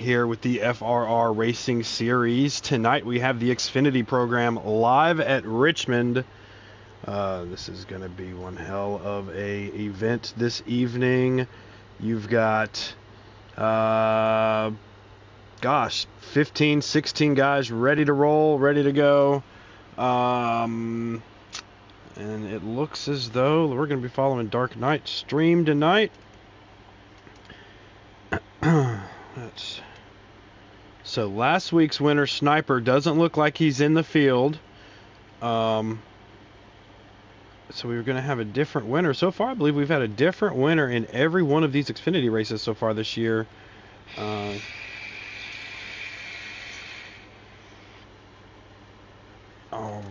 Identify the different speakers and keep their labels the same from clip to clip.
Speaker 1: Here with the FRR Racing Series. Tonight we have the Xfinity program live at Richmond. This is going to be one hell of a event this evening. You've got, 15, 16 guys ready to roll, ready to go. And it looks as though we're going to be following Dark Knight stream tonight. So last week's winner, Sniper, doesn't look like he's in the field. So we were going to have a different winner. So far, I believe we've had a different winner in every one of these Xfinity races so far this year. All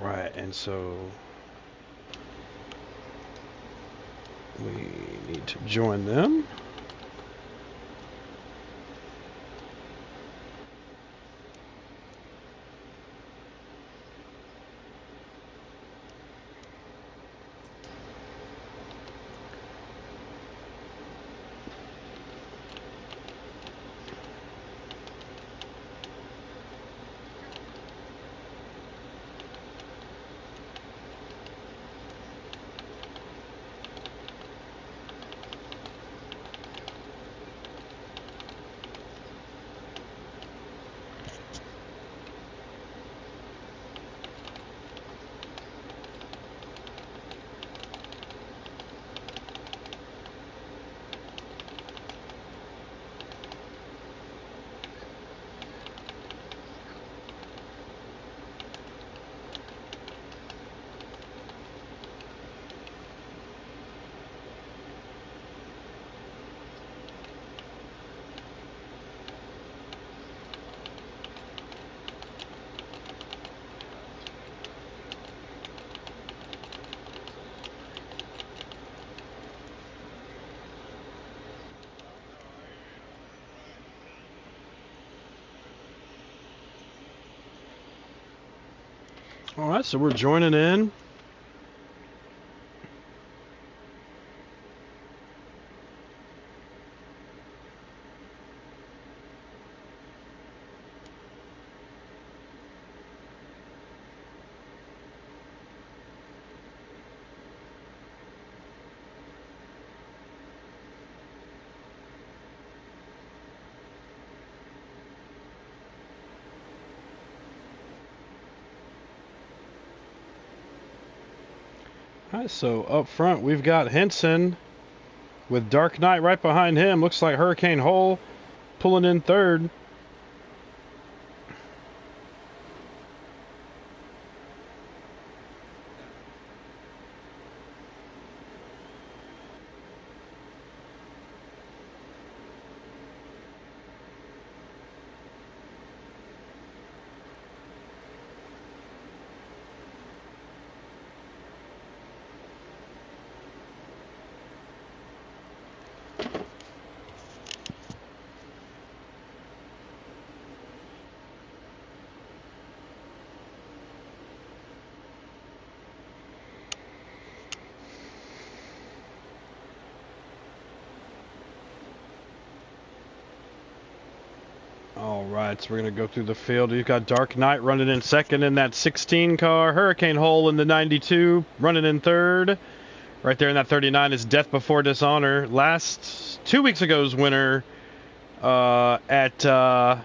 Speaker 1: right, and so we need to join them. All right, so we're joining in. All right, so up front we've got Henson with Dark Knight right behind him. Looks like Hurricane Hole pulling in third. All right, so we're going to go through the field. You've got Dark Knight running in second in that 16 car. Hurricane Hole in the 92 running in third. Right there in that 39 is Death Before Dishonor. 2 weeks ago's winner at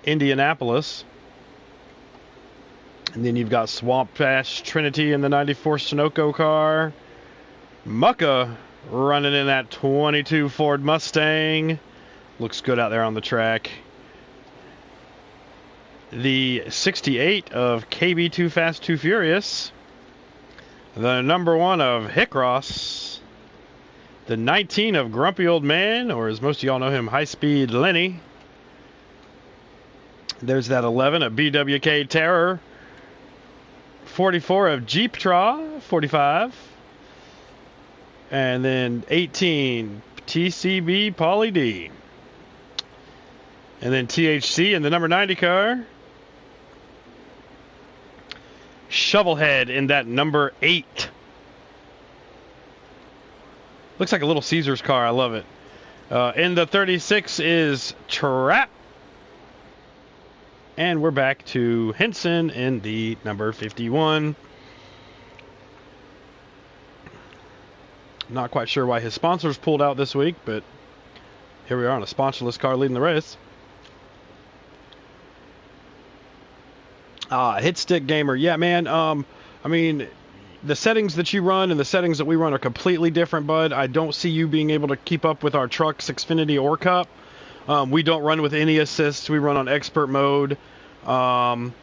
Speaker 1: Indianapolis. And then you've got Swamp Ash Trinity in the 94 Sunoco car. Mucka running in that 22 Ford Mustang. Looks good out there on the track. The 68 of KB Too Fast, Too Furious. The number 1 of Hickross. The 19 of Grumpy Old Man, or as most of y'all know him, High Speed Lenny. There's that 11 of BWK Terror. 44 of Jeep Tra, 45. And then 18, TCB Pauly D. And then THC in the number 90 car. Shovelhead in that number 8. Looks like a little Caesar's car. I love it. In the 36 is Trap And we're back to Henson in the number 51. Not quite sure why his sponsors pulled out this week, but here we are on a sponsorless car leading the race. Hit stick gamer. Yeah, man. I mean, the settings that you run and the settings that we run are completely different, bud. I don't see you being able to keep up with our trucks, Xfinity or Cup. We don't run with any assists. We run on expert mode. And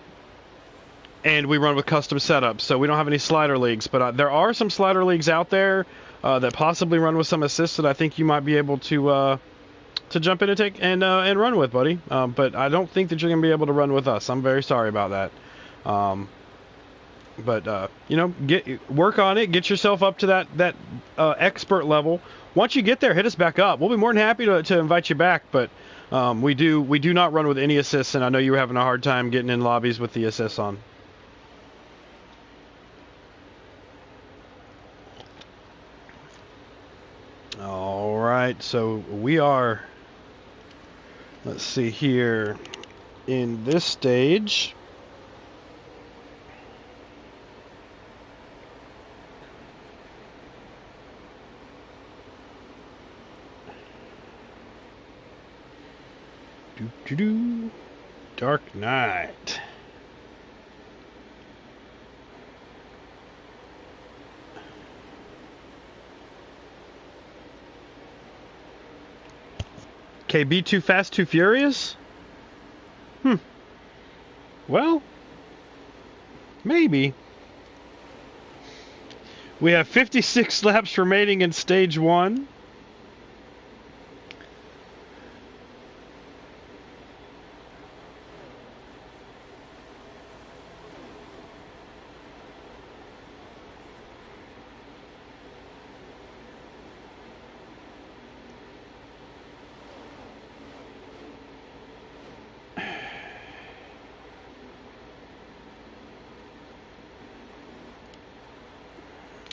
Speaker 1: we run with custom setups, so we don't have any slider leagues. But there are some slider leagues out there that possibly run with some assists that I think you might be able to jump in and take and run with, buddy. But I don't think that you're gonna be able to run with us. I'm very sorry about that. But you know, work on it. Get yourself up to that expert level. Once you get there, hit us back up. We'll be more than happy to invite you back. But we do not run with any assists, and I know you were having a hard time getting in lobbies with the assists on. All right, so we are. Let's see here in this stage. Dark Knight. KB Too Fast, Too Furious? Well, maybe. We have 56 laps remaining in stage 1.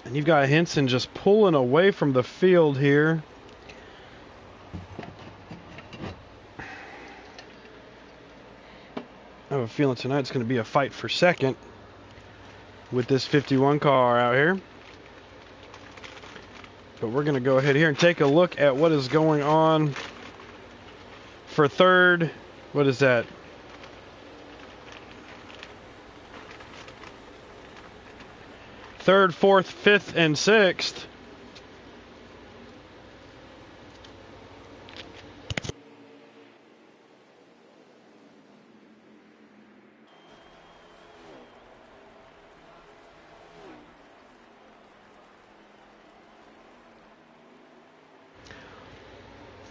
Speaker 1: And you've got Henson just pulling away from the field here. I have a feeling tonight's going to be a fight for second with this 51 car out here. But we're going to go ahead here and take a look at what is going on for third. What is that? Third, fourth, fifth, and sixth.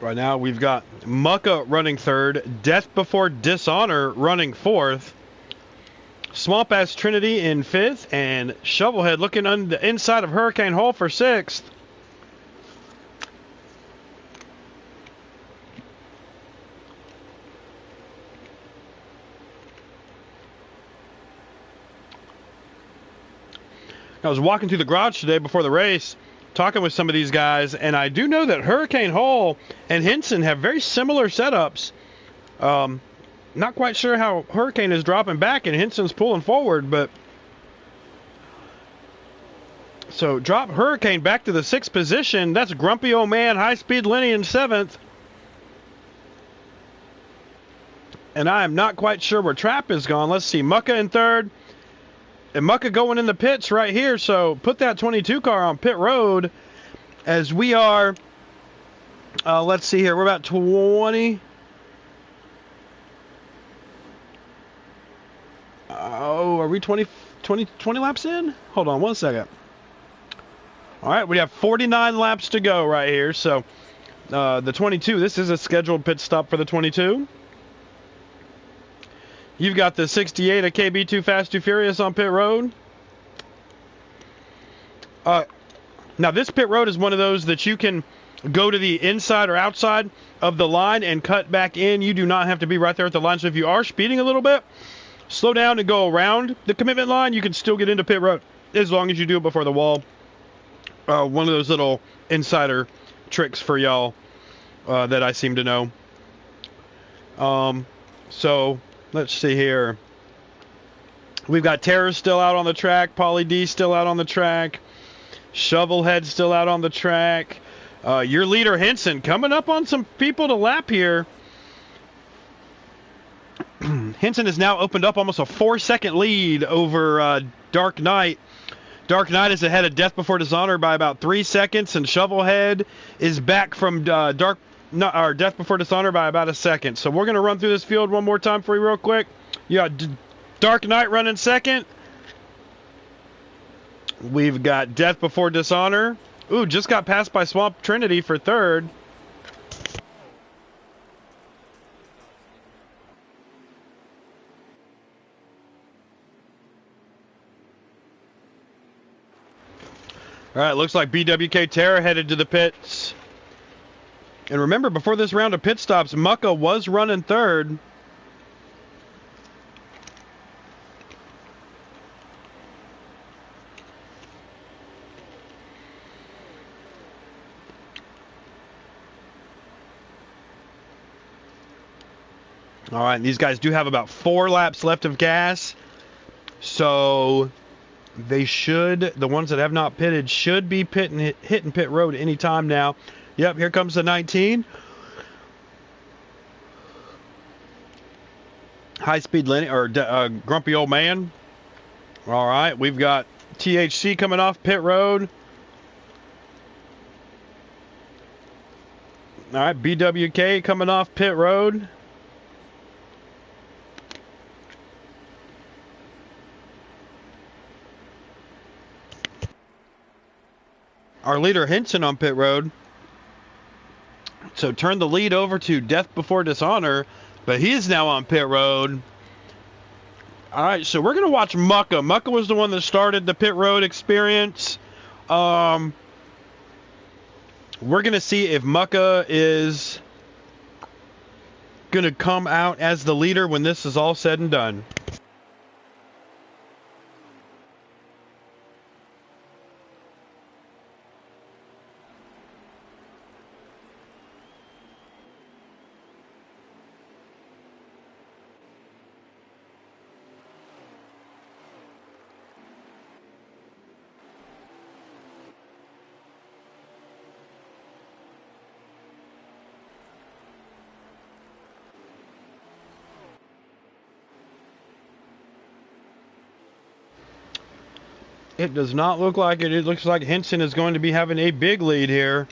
Speaker 1: Right now we've got Mucka running third, Death Before Dishonor running fourth, Swamp Ass Trinity in fifth, and Shovelhead looking on the inside of Hurricane Hole for sixth. I was walking through the garage today before the race, talking with some of these guys, and I do know that Hurricane Hole and Henson have very similar setups. Not quite sure how Hurricane is dropping back and Henson's pulling forward, but so drop Hurricane back to the sixth position. That's Grumpy Old Man, High Speed Lenny in seventh. And I am not quite sure where Trap is gone. Let's see, Mucka in third. And Mucka going in the pits right here, so put that 22 car on pit road as we are, let's see here, we're about 20. Oh, are we 20 laps in? Hold on one second. All right, we have 49 laps to go right here. So the 22, this is a scheduled pit stop for the 22. You've got the 68 of KB Too Fast, Too Furious on pit road. Now, this pit road is one of those that you can go to the inside or outside of the line and cut back in. You do not have to be right there at the line. So if you are speeding a little bit, slow down and go around the commitment line. You can still get into pit road as long as you do it before the wall. One of those little insider tricks for y'all that I seem to know. So Let's see here. We've got Terror still out on the track. Pauly D still out on the track. Shovelhead still out on the track. Your leader, Henson, coming up on some people to lap here. Henson has now opened up almost a 4-second lead over Dark Knight. Dark Knight is ahead of Death Before Dishonor by about 3 seconds, and Shovelhead is back from Death Before Dishonor by about a second. So we're going to run through this field one more time for you real quick. You got Dark Knight running second. We've got Death Before Dishonor. Ooh, just got passed by Swamp Trinity for third. All right, looks like BWK Terra headed to the pits. And remember, before this round of pit stops, Mucka was running third. All right, and these guys do have about 4 laps left of gas. So they should, the ones that have not pitted, should be hitting pit road any time now. Yep, here comes the 19. High Speed Lenny, or Grumpy Old Man. All right, we've got THC coming off pit road. All right, BWK coming off pit road. Our leader Henson on pit road. So turn the lead over to Death Before Dishonor, but he is now on pit road. All right, so we're going to watch Mucka. Mucka was the one that started the pit road experience. We're going to see if Mucka is going to come out as the leader when this is all said and done. It does not look like it. It looks like Henson is going to be having a big lead here.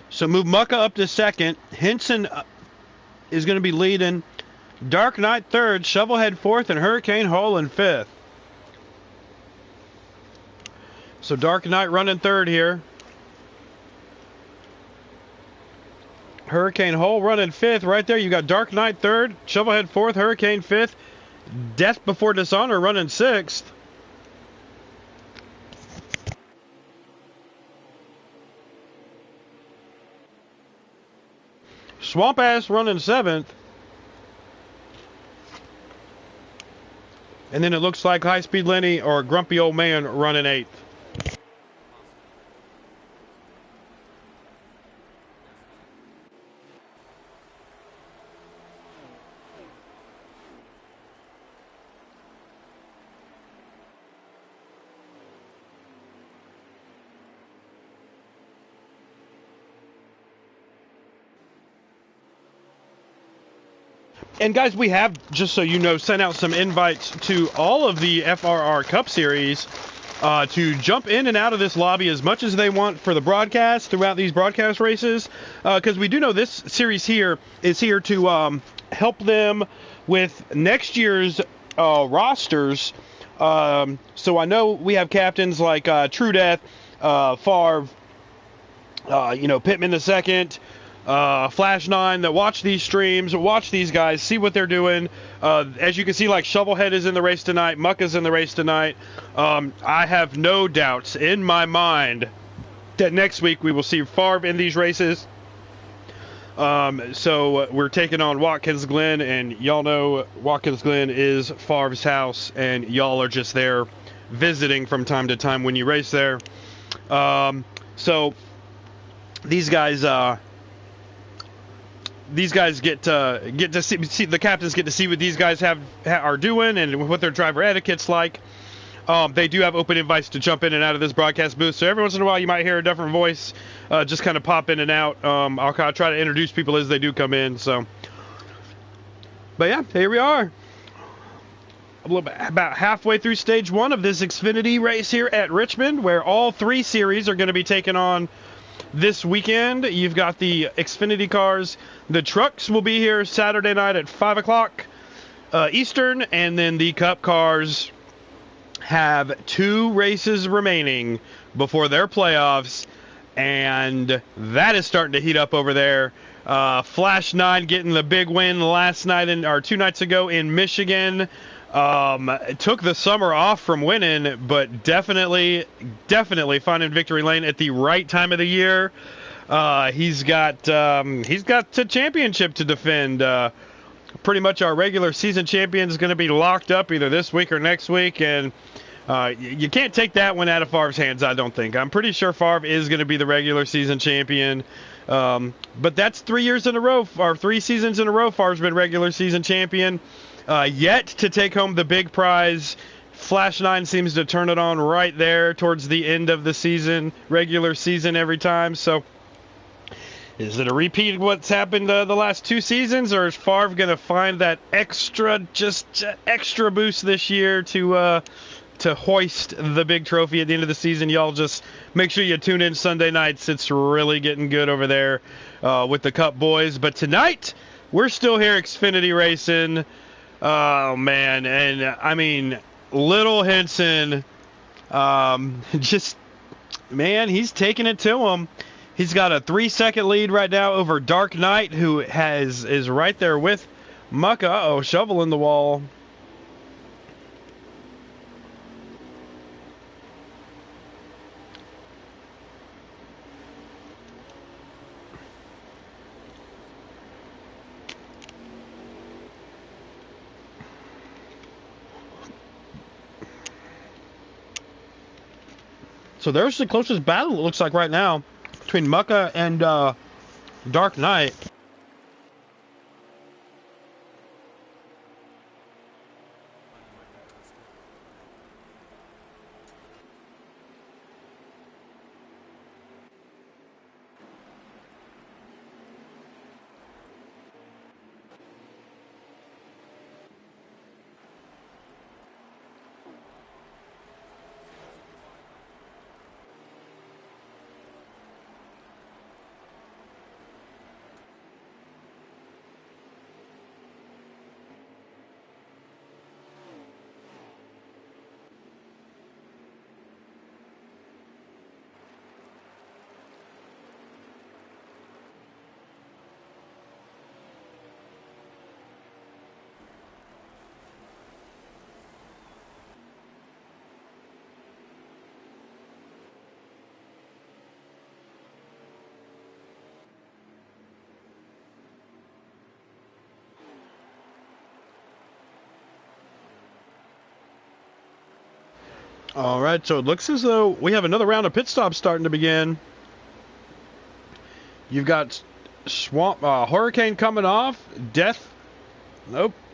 Speaker 1: So move Mucka up to second. Henson is going to be leading. Dark Knight third, Shovelhead fourth, and Hurricane Hole in fifth. So Dark Knight running third here. Hurricane Hole running fifth. Right there, you got Dark Knight third, Shovelhead fourth, Hurricane fifth, Death Before Dishonor running sixth. Swamp Ass running seventh. And then it looks like High Speed Lenny or Grumpy Old Man running eighth. And guys, we have, just so you know, sent out some invites to all of the FRR Cup Series to jump in and out of this lobby as much as they want for the broadcast throughout these broadcast races. Because we do know this series here is here to help them with next year's rosters. So I know we have captains like True Death, Favre, Pittman the second, Flash 9 that watch these streams, watch these guys, see what they're doing. As you can see, like Shovelhead is in the race tonight, Mucka's in the race tonight. I have no doubts in my mind that next week we will see Favre in these races. So we're taking on Watkins Glen, and y'all know Watkins Glen is Favre's house, and y'all are just there visiting from time to time when you race there. So these guys get to see the captains get to see what these guys are doing and what their driver etiquette's like. They do have open invites to jump in and out of this broadcast booth, so every once in a while you might hear a different voice just kind of pop in and out. I'll kind of try to introduce people as they do come in. But yeah, here we are. About halfway through stage one of this Xfinity race here at Richmond, where all three series are going to be taken on this weekend. You've got the Xfinity cars. The trucks will be here Saturday night at 5 o'clock Eastern, and then the Cup cars have 2 races remaining before their playoffs, and that is starting to heat up over there. Flash 9 getting the big win last night or 2 nights ago in Michigan. Took the summer off from winning, but definitely finding victory lane at the right time of the year. He's got the championship to defend. Pretty much our regular season champion is going to be locked up either this week or next week, and you can't take that one out of Favre's hands, I don't think. I'm pretty sure Favre is going to be the regular season champion, but that's 3 years in a row, or 3 seasons in a row Favre's been regular season champion. Yet to take home the big prize. Flash 9 seems to turn it on right there towards the end of the season, regular season every time. So is it a repeat of what's happened the last 2 seasons, or is Favre going to find that extra boost this year to hoist the big trophy at the end of the season? Y'all just make sure you tune in Sunday nights. It's really getting good over there with the Cup boys. But tonight, we're still here Xfinity racing. Oh, man. And, I mean, Little Henson, he's taking it to him. He's got a 3-second lead right now over Dark Knight, who is right there with Mucka. Uh-oh, shovel in the wall. So there's the closest battle, it looks like right now, between Mucka and Dark Knight. All right, so it looks as though we have another round of pit stops starting to begin. You've got Hurricane coming off,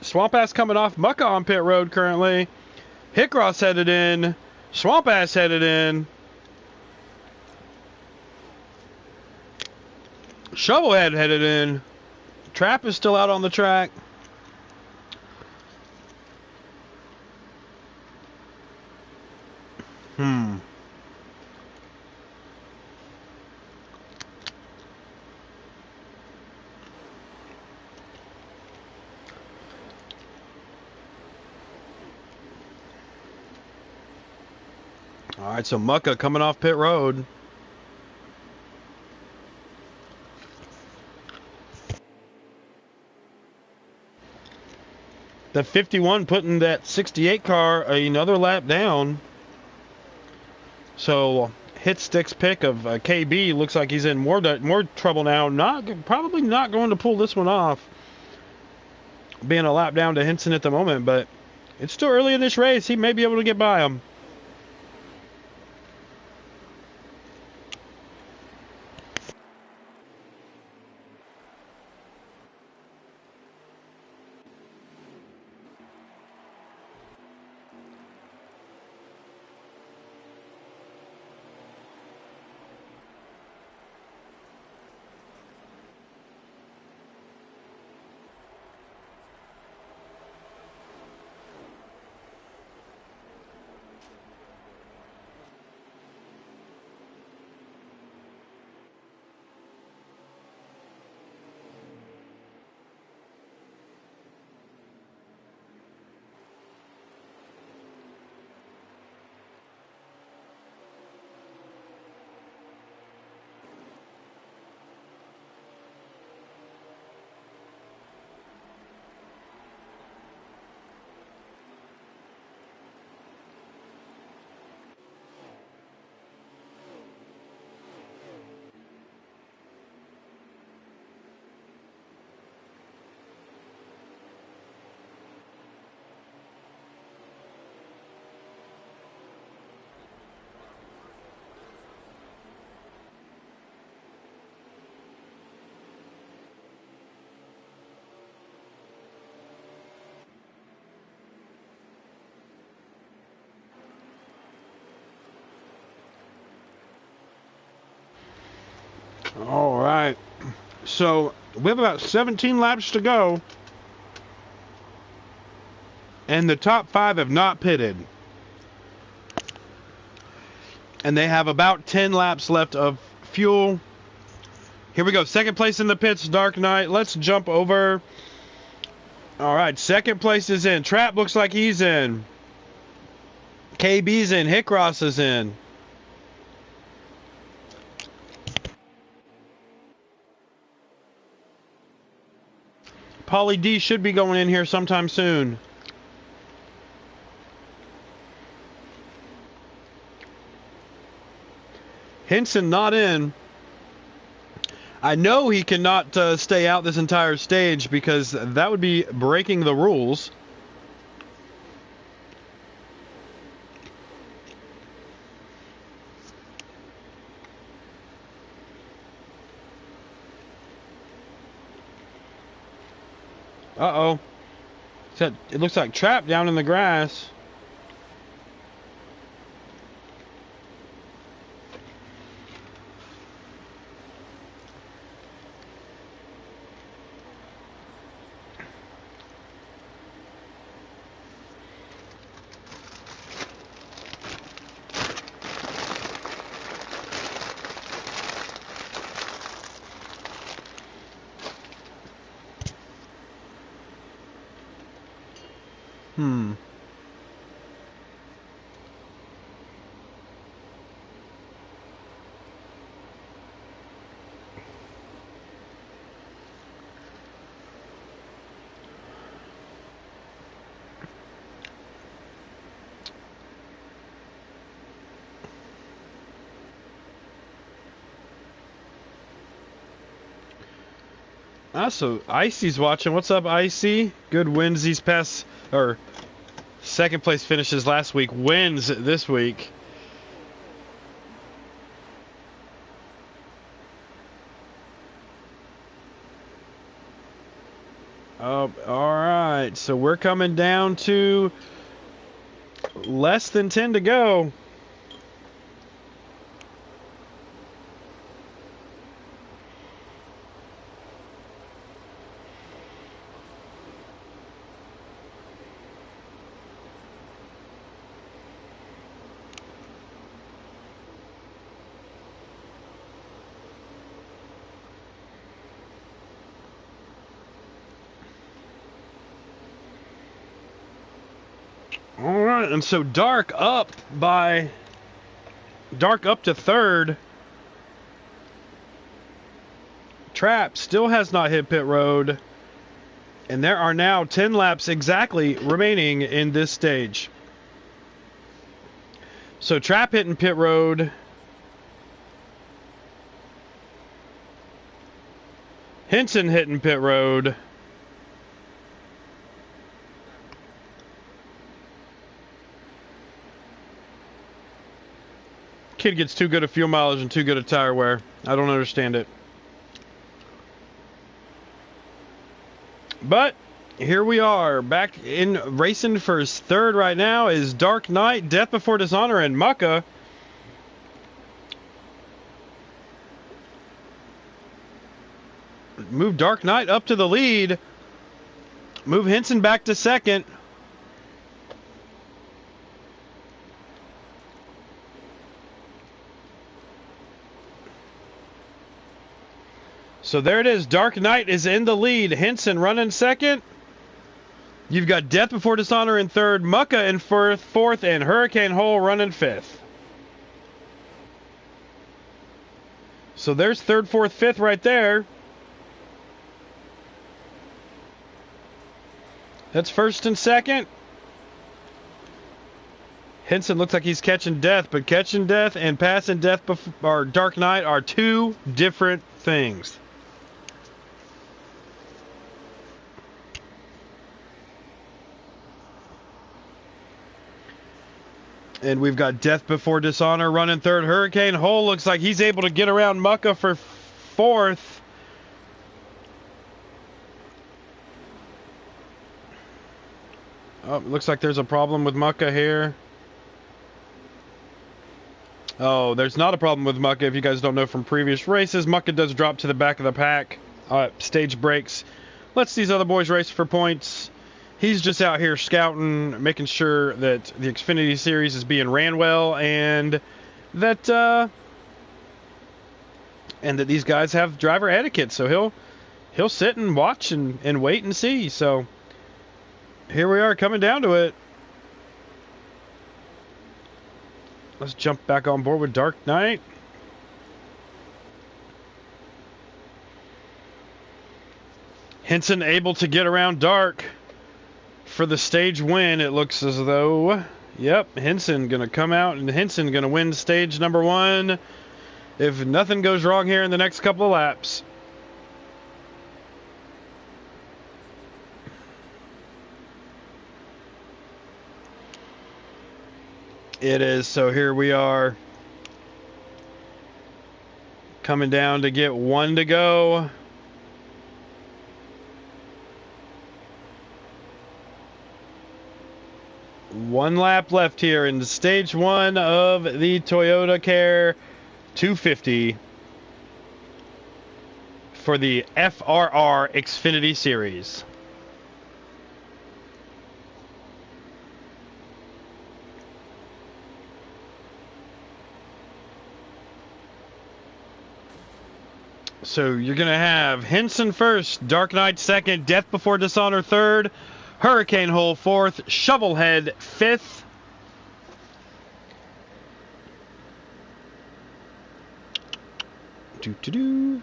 Speaker 1: Swamp Ass coming off, Mucka on pit road currently, Hickross headed in, Swamp Ass headed in, Shovelhead headed in, Trap is still out on the track. All right, so Mucka coming off pit road. The 51 putting that 68 car another lap down. So hit sticks pick of KB. Looks like he's in more trouble now. Probably not going to pull this one off. Being a lap down to Henson at the moment, but it's still early in this race. He may be able to get by him. All right. So we have about 17 laps to go. And the top 5 have not pitted. And they have about 10 laps left of fuel. Here we go. Second place in the pits, Dark Knight. Let's jump over. All right. Second place is in. Trap looks like he's in. KB's in. Hickross is in. Paulie D should be going in here sometime soon. Henson not in. I know he cannot stay out this entire stage because that would be breaking the rules. Uh-oh. It looks like Trap down in the grass. So Icy's watching. What's up, Icy? Good wins these past, or second place finishes last week. Wins this week. All right. So we're coming down to less than 10 to go. All right, and so Dark up to third. Trap still has not hit pit road. And there are now 10 laps exactly remaining in this stage. So Trap hitting pit road. Henson hitting pit road. Kid gets too good of fuel mileage and too good of tire wear. I don't understand it. But here we are, back in racing for his third right now is Dark Knight, Death Before Dishonor, and Mucka. Move Dark Knight up to the lead. Move Henson back to second. So there it is. Dark Knight is in the lead. Henson running second. You've got Death Before Dishonor in third, Mucka in fourth, and Hurricane Hole running fifth. So there's third, fourth, fifth right there. That's first and second. Henson looks like he's catching Death, but catching Death and passing Death or Dark Knight are two different things. And we've got Death Before Dishonor running third. Hurricane Hole looks like he's able to get around Mucka for fourth. Oh, looks like there's a problem with Mucka here. Oh, there's not a problem with Mucka. If you guys don't know from previous races, Mucka does drop to the back of the pack. Stage breaks. Lets these other boys race for points. He's just out here scouting, making sure that the Xfinity series is being ran well, and that these guys have driver etiquette. So he'll sit and watch and wait and see. So here we are coming down to it. Let's jump back on board with Dark Knight. Henson able to get around Dark for the stage win. It looks as though, yep, Henson going to come out and Henson going to win stage number one if nothing goes wrong here in the next couple of laps. It is. So here we are coming down to get one to go. One lap left here in stage one of the Toyota Care 250 for the FRR Xfinity Series. So you're going to have Henson first, Dark Knight second, Death Before Dishonor third, Hurricane Hole fourth, Shovelhead fifth. Doo-doo-doo.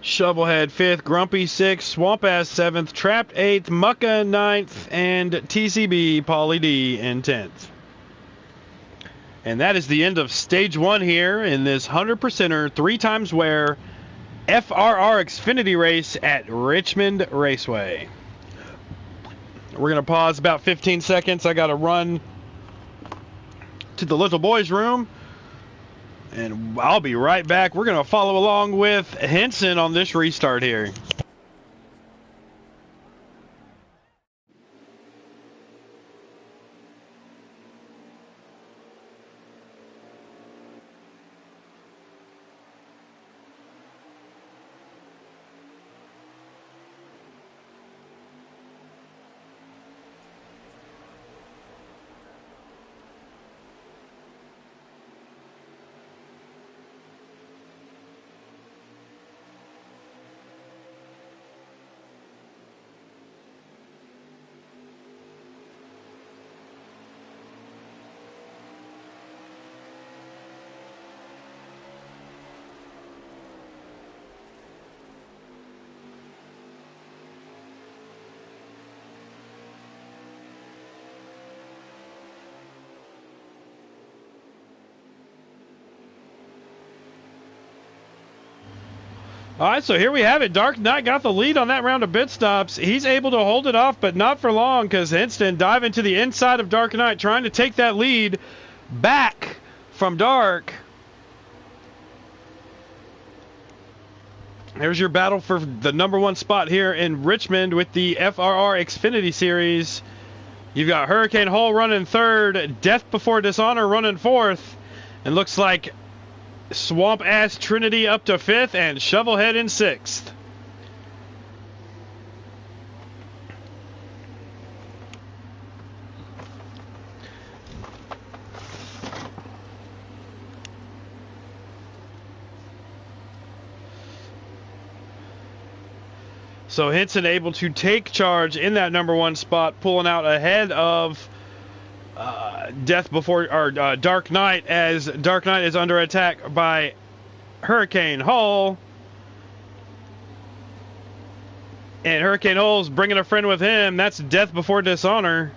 Speaker 1: Shovelhead 5th, Grumpy 6th, Swamp Ass 7th, Trapped 8th, Mucka 9th, and TCB Pauly D in 10th. And that is the end of stage one here in this 100%er 3 times wear FRR Xfinity race at Richmond Raceway. We're going to pause about 15 seconds. I got to run to the little boys' room. And I'll be right back. We're going to follow along with Henson on this restart here. All right, so here we have it. Dark Knight got the lead on that round of pit stops. He's able to hold it off, but not for long because Henston diving to the inside of Dark Knight, trying to take that lead back from Dark. There's your battle for the #1 spot here in Richmond with the FRR Xfinity Series. You've got Hurricane Hole running third, Death Before Dishonor running fourth, and looks like Swamp Ass Trinity up to fifth and Shovelhead in sixth. So Henson able to take charge in that #1 spot, pulling out ahead of Dark Knight, as Dark Knight is under attack by Hurricane Hull. And Hurricane Hull's bringing a friend with him. That's Death Before Dishonor.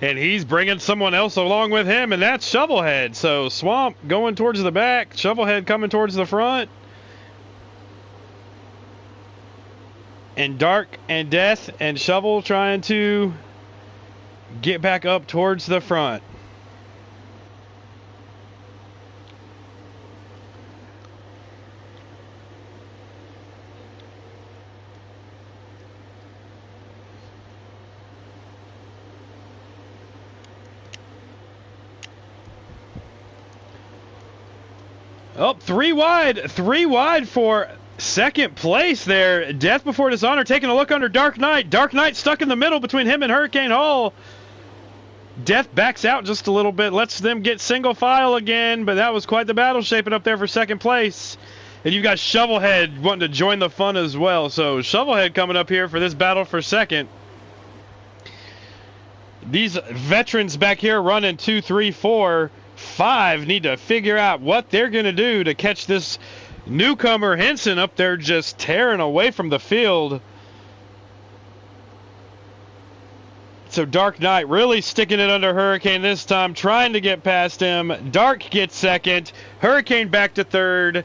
Speaker 1: And he's bringing someone else along with him, and that's Shovelhead. So Swamp going towards the back, Shovelhead coming towards the front. And Dark and Death and Shovel trying to get back up towards the front. Oh, three wide for second place there. Death Before Dishonor taking a look under Dark Knight. Dark Knight stuck in the middle between him and Hurricane Hull. Death backs out just a little bit, lets them get single file again, but that was quite the battle shaping up there for second place. And you've got Shovelhead wanting to join the fun as well. So Shovelhead coming up here for this battle for second. These veterans back here running 2, 3, 4, 5 need to figure out what they're going to do to catch this newcomer Henson up there just tearing away from the field. So Dark Knight really sticking it under Hurricane this time, trying to get past him. Dark gets second. Hurricane back to third.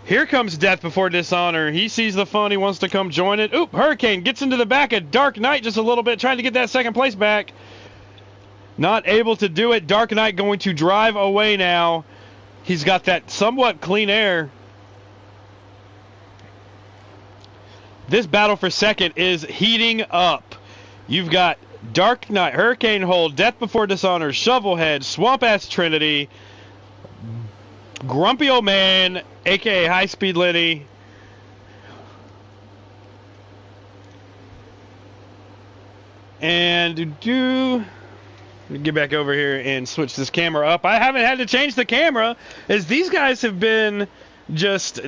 Speaker 1: Here comes Death Before Dishonor. He sees the fun. He wants to come join it. Oop, Hurricane gets into the back of Dark Knight just a little bit, trying to get that second place back. Not able to do it. Dark Knight going to drive away now. He's got that somewhat clean air. This battle for second is heating up. You've got Dark Knight, Hurricane Hole, Death Before Dishonor, Shovelhead, Swamp Ass Trinity, Grumpy Old Man, aka High Speed Liddy, and let me get back over here and switch this camera up. I haven't had to change the camera, as these guys have been just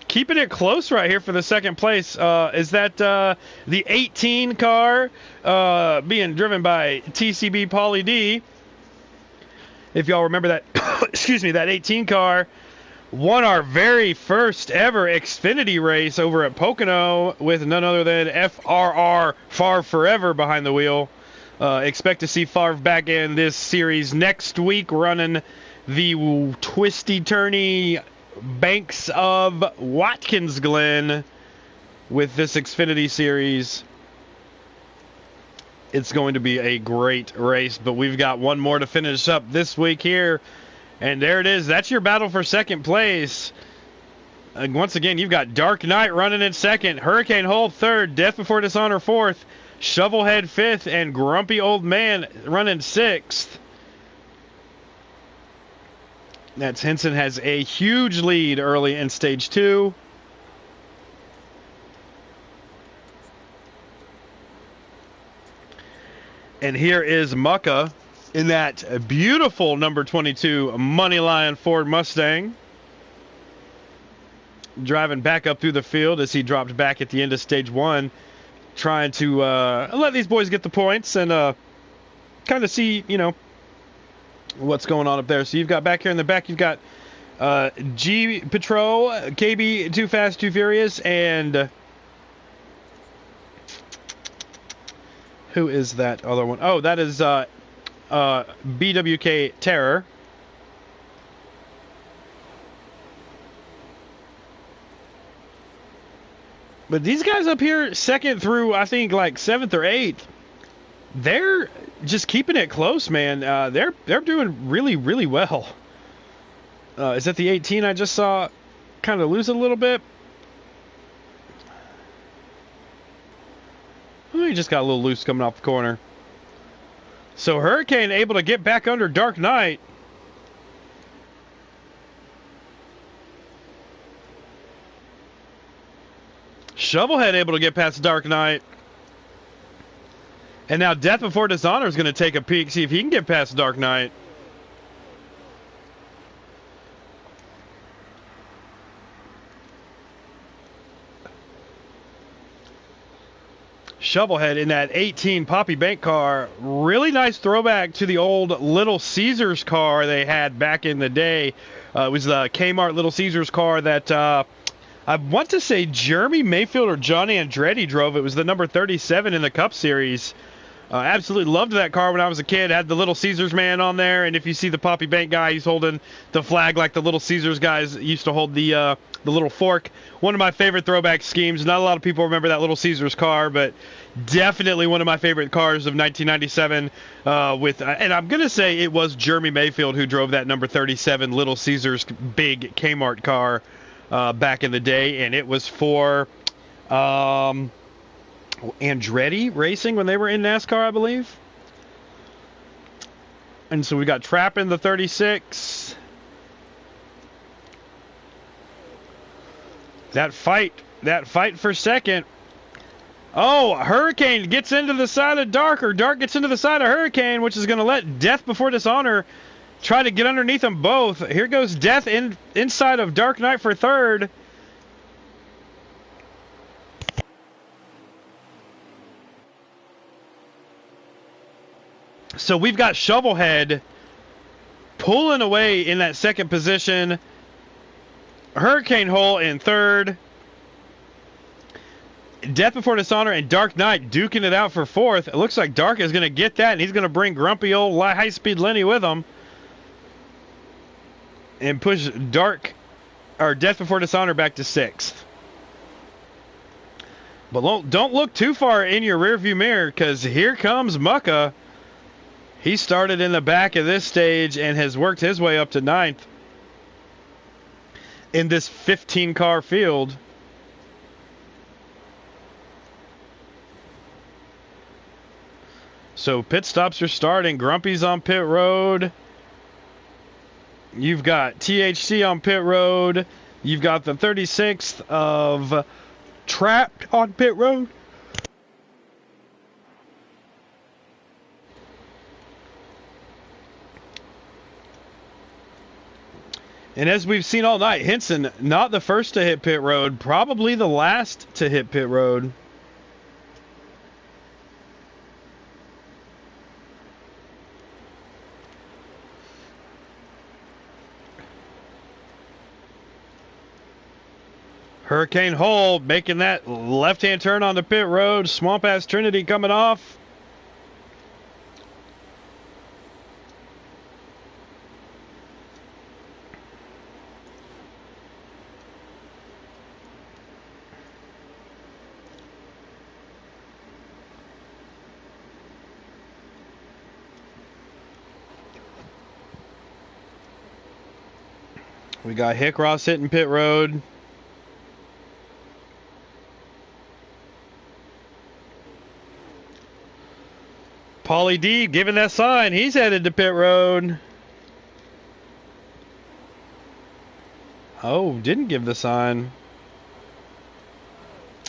Speaker 1: keeping it close right here for the second place. Is that the 18 car being driven by TCB Pauly D? If y'all remember that, excuse me, that 18 car won our very first ever Xfinity race over at Pocono with none other than FRR, Favre Forever, behind the wheel. Expect to see Favre back in this series next week, running the twisty-turny banks of Watkins Glen with this Xfinity series. It's going to be a great race, but we've got one more to finish up this week here. And there it is. That's your battle for second place. Once again, you've got Dark Knight running in second, Hurricane Hole third, Death Before Dishonor fourth, Shovelhead fifth, and Grumpy Old Man running sixth. That's Henson has a huge lead early in stage 2. And here is Mucka in that beautiful number 22 Moneyline Ford Mustang, driving back up through the field as he dropped back at the end of stage 1, trying to let these boys get the points and kind of see, what's going on up there. So you've got back here in the back, you've got G Patrol, KB Too Fast Too Furious, and Who is that other one? Oh, that is BWK Terror. But these guys up here, second through, I think, like 7th or 8th, they're just keeping it close, man. They're doing really, really well. Is that the 18 I just saw kind of lose a little bit? Oh, he just got a little loose coming off the corner. So Hurricane able to get back under Dark Knight. Shovelhead able to get past Dark Knight. And now Death Before Dishonor is going to take a peek, see if he can get past Dark Knight. Shovelhead in that 18 Poppy Bank car. Really nice throwback to the old Little Caesars car they had back in the day. It was the Kmart Little Caesars car that I want to say Jeremy Mayfield or John Andretti drove. It was the number 37 in the Cup Series. Absolutely loved that car when I was a kid. Had the Little Caesars man on there, and if you see the Poppy Bank guy, he's holding the flag like the Little Caesars guys used to hold the little fork. One of my favorite throwback schemes. Not a lot of people remember that Little Caesars car, but definitely one of my favorite cars of 1997. And I'm gonna say it was Jeremy Mayfield who drove that number 37 Little Caesars big Kmart car back in the day, and it was for Andretti Racing when they were in NASCAR, I believe. And so we got Trapp in the 36. That fight for second. Oh, Hurricane gets into the side of Dark, or Dark gets into the side of Hurricane, which is going to let Death Before Dishonor try to get underneath them both. Here goes Death inside of Dark Knight for third. So we've got Shovelhead pulling away in that second position. Hurricane Hole in third. Death Before Dishonor and Dark Knight duking it out for fourth. It looks like Dark is going to get that, and he's going to bring grumpy old high-speed Lenny with him. And push Death Before Dishonor back to sixth. But don't look too far in your rearview mirror, because here comes Mucka. He started in the back of this stage and has worked his way up to ninth in this 15-car field. So pit stops are starting. Grumpy's on pit road. You've got THC on pit road. You've got the 36th of Trapped on pit road. And as we've seen all night, Henson, not the first to hit pit road, probably the last to hit pit road. Hurricane Hole making that left-hand turn on the pit road. Swamp Ass Trinity coming off. We got Hickross hitting pit road. Paulie D giving that sign. He's headed to pit road. Oh, didn't give the sign.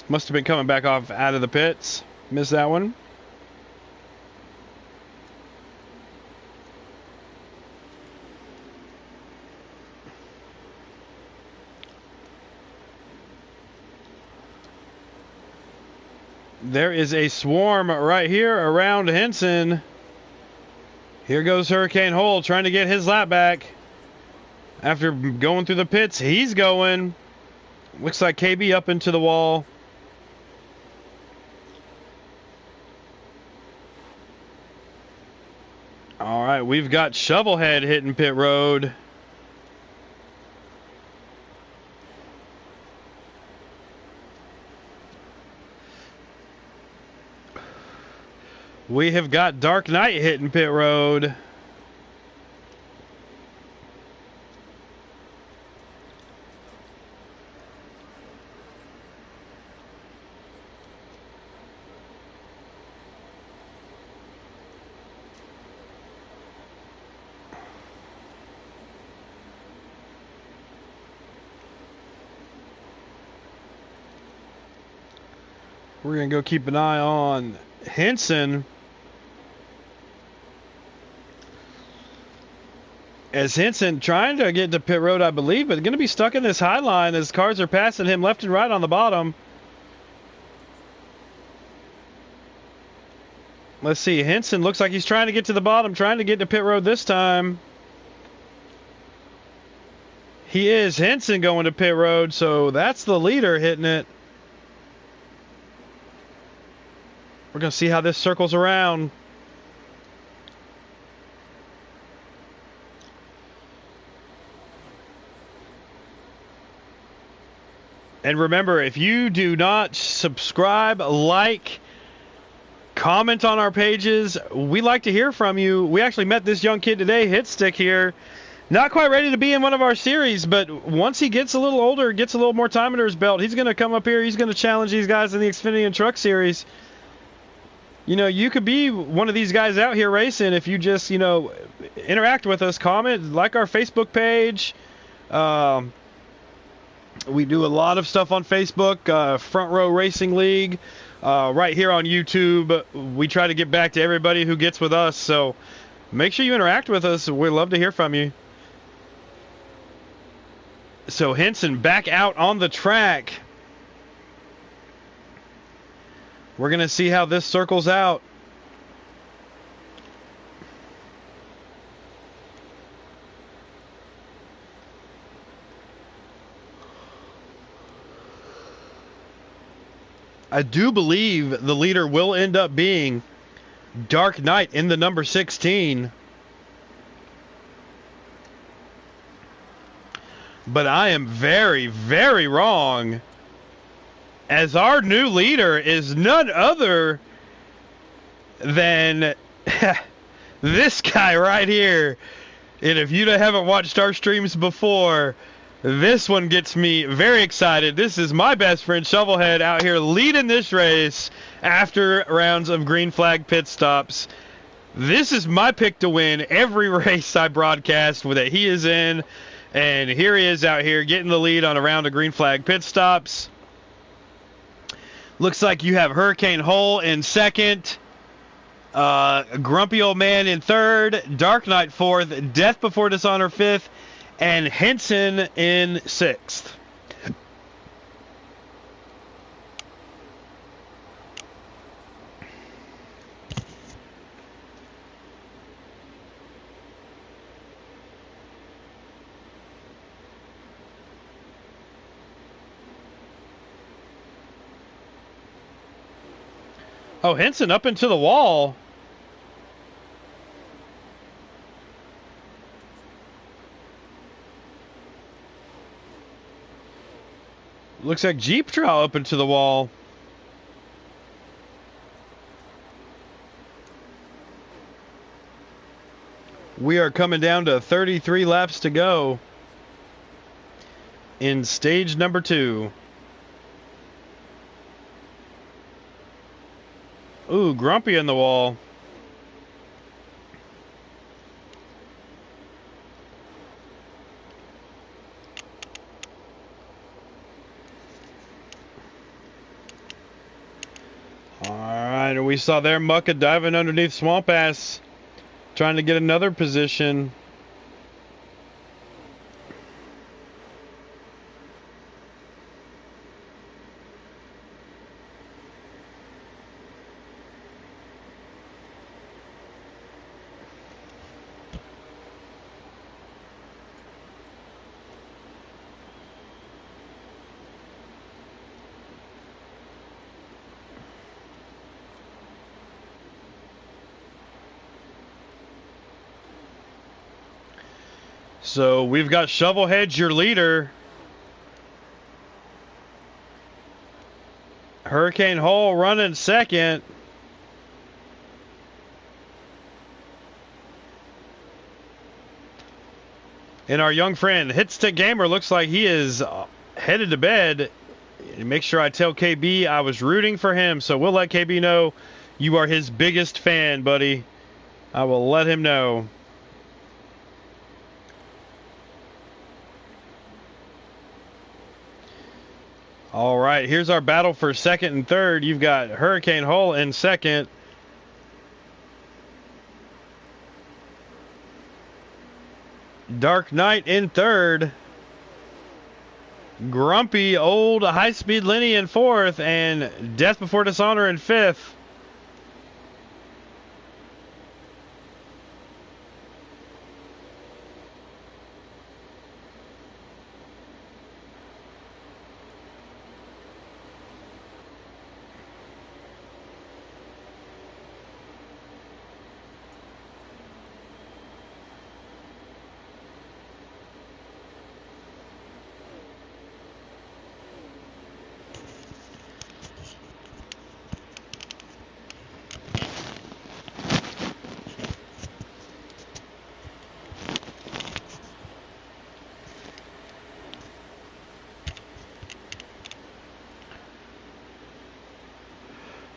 Speaker 1: Must have been coming back off out of the pits. Missed that one. There is a swarm right here around Henson. Here goes Hurricane Hole trying to get his lap back. After going through the pits, he's going. Looks like KB up into the wall. All right, we've got Shovelhead hitting pit road. We have got Dark Knight hitting pit road. We're going to go keep an eye on Henson. As Henson trying to get to pit road, I believe, but going to be stuck in this high line as cars are passing him left and right on the bottom. Let's see. Henson looks like he's trying to get to the bottom, trying to get to pit road this time. He is. Henson going to pit road, so that's the leader hitting it. We're going to see how this circles around. And remember, if you do not subscribe, like, comment on our pages, we like to hear from you. We actually met this young kid today, Hitstick here. Not quite ready to be in one of our series, but once he gets a little older, gets a little more time under his belt, he's going to come up here. He's going to challenge these guys in the Xfinity and Truck Series. You know, you could be one of these guys out here racing if you just, interact with us, comment, like our Facebook page. We do a lot of stuff on Facebook, Front Row Racing League. Right here on YouTube, we try to get back to everybody who gets with us, so make sure you interact with us. We'd love to hear from you. So Henson back out on the track. We're going to see how this circles out. I do believe the leader will end up being Dark Knight in the number 16. But I am very, very wrong, as our new leader is none other than this guy right here. And if you haven't watched our streams before, this one gets me very excited. This is my best friend Shovelhead out here leading this race after rounds of green flag pit stops. This is my pick to win every race I broadcast that he is in. And here he is out here getting the lead on a round of green flag pit stops. Looks like you have Hurricane Hole in second. Grumpy Old Man in third. Dark Knight fourth. Death Before Dishonor fifth. And Henson in sixth. Oh, Henson up into the wall. Looks like Jeep Trail up into the wall. We are coming down to 33 laps to go in stage number 2. Ooh, Grumpy in the wall. Alright, and we saw there Mucka diving underneath Swamp Ass, trying to get another position. So we've got Shovelhead, your leader. Hurricane Hole running second. And our young friend, Hitstick Gamer, looks like he is headed to bed. Make sure I tell KB I was rooting for him, so we'll let KB know you are his biggest fan, buddy. I will let him know. All right, here's our battle for second and third. You've got Hurricane Hole in second. Dark Knight in third. Grumpy Old High Speed Lenny in fourth. And Death Before Dishonor in fifth.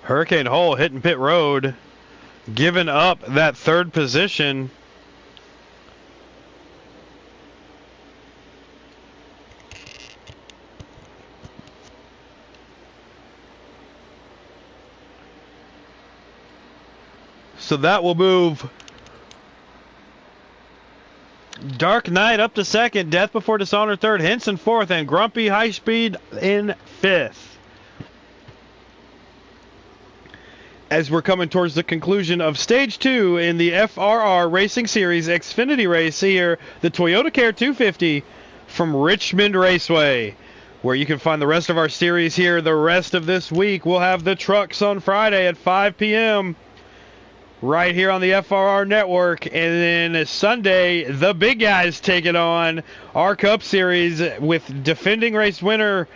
Speaker 1: Hurricane Hole hitting pit road, giving up that third position. So that will move Dark Knight up to second, Death Before Dishonor third, Henson fourth, and Grumpy High Speed in fifth. As we're coming towards the conclusion of Stage 2 in the FRR Racing Series Xfinity race here, the Toyota Care 250 from Richmond Raceway, where you can find the rest of our series here the rest of this week. We'll have the trucks on Friday at 5 p.m. right here on the FRR network, and then Sunday, the big guys take it on our Cup Series with defending race winner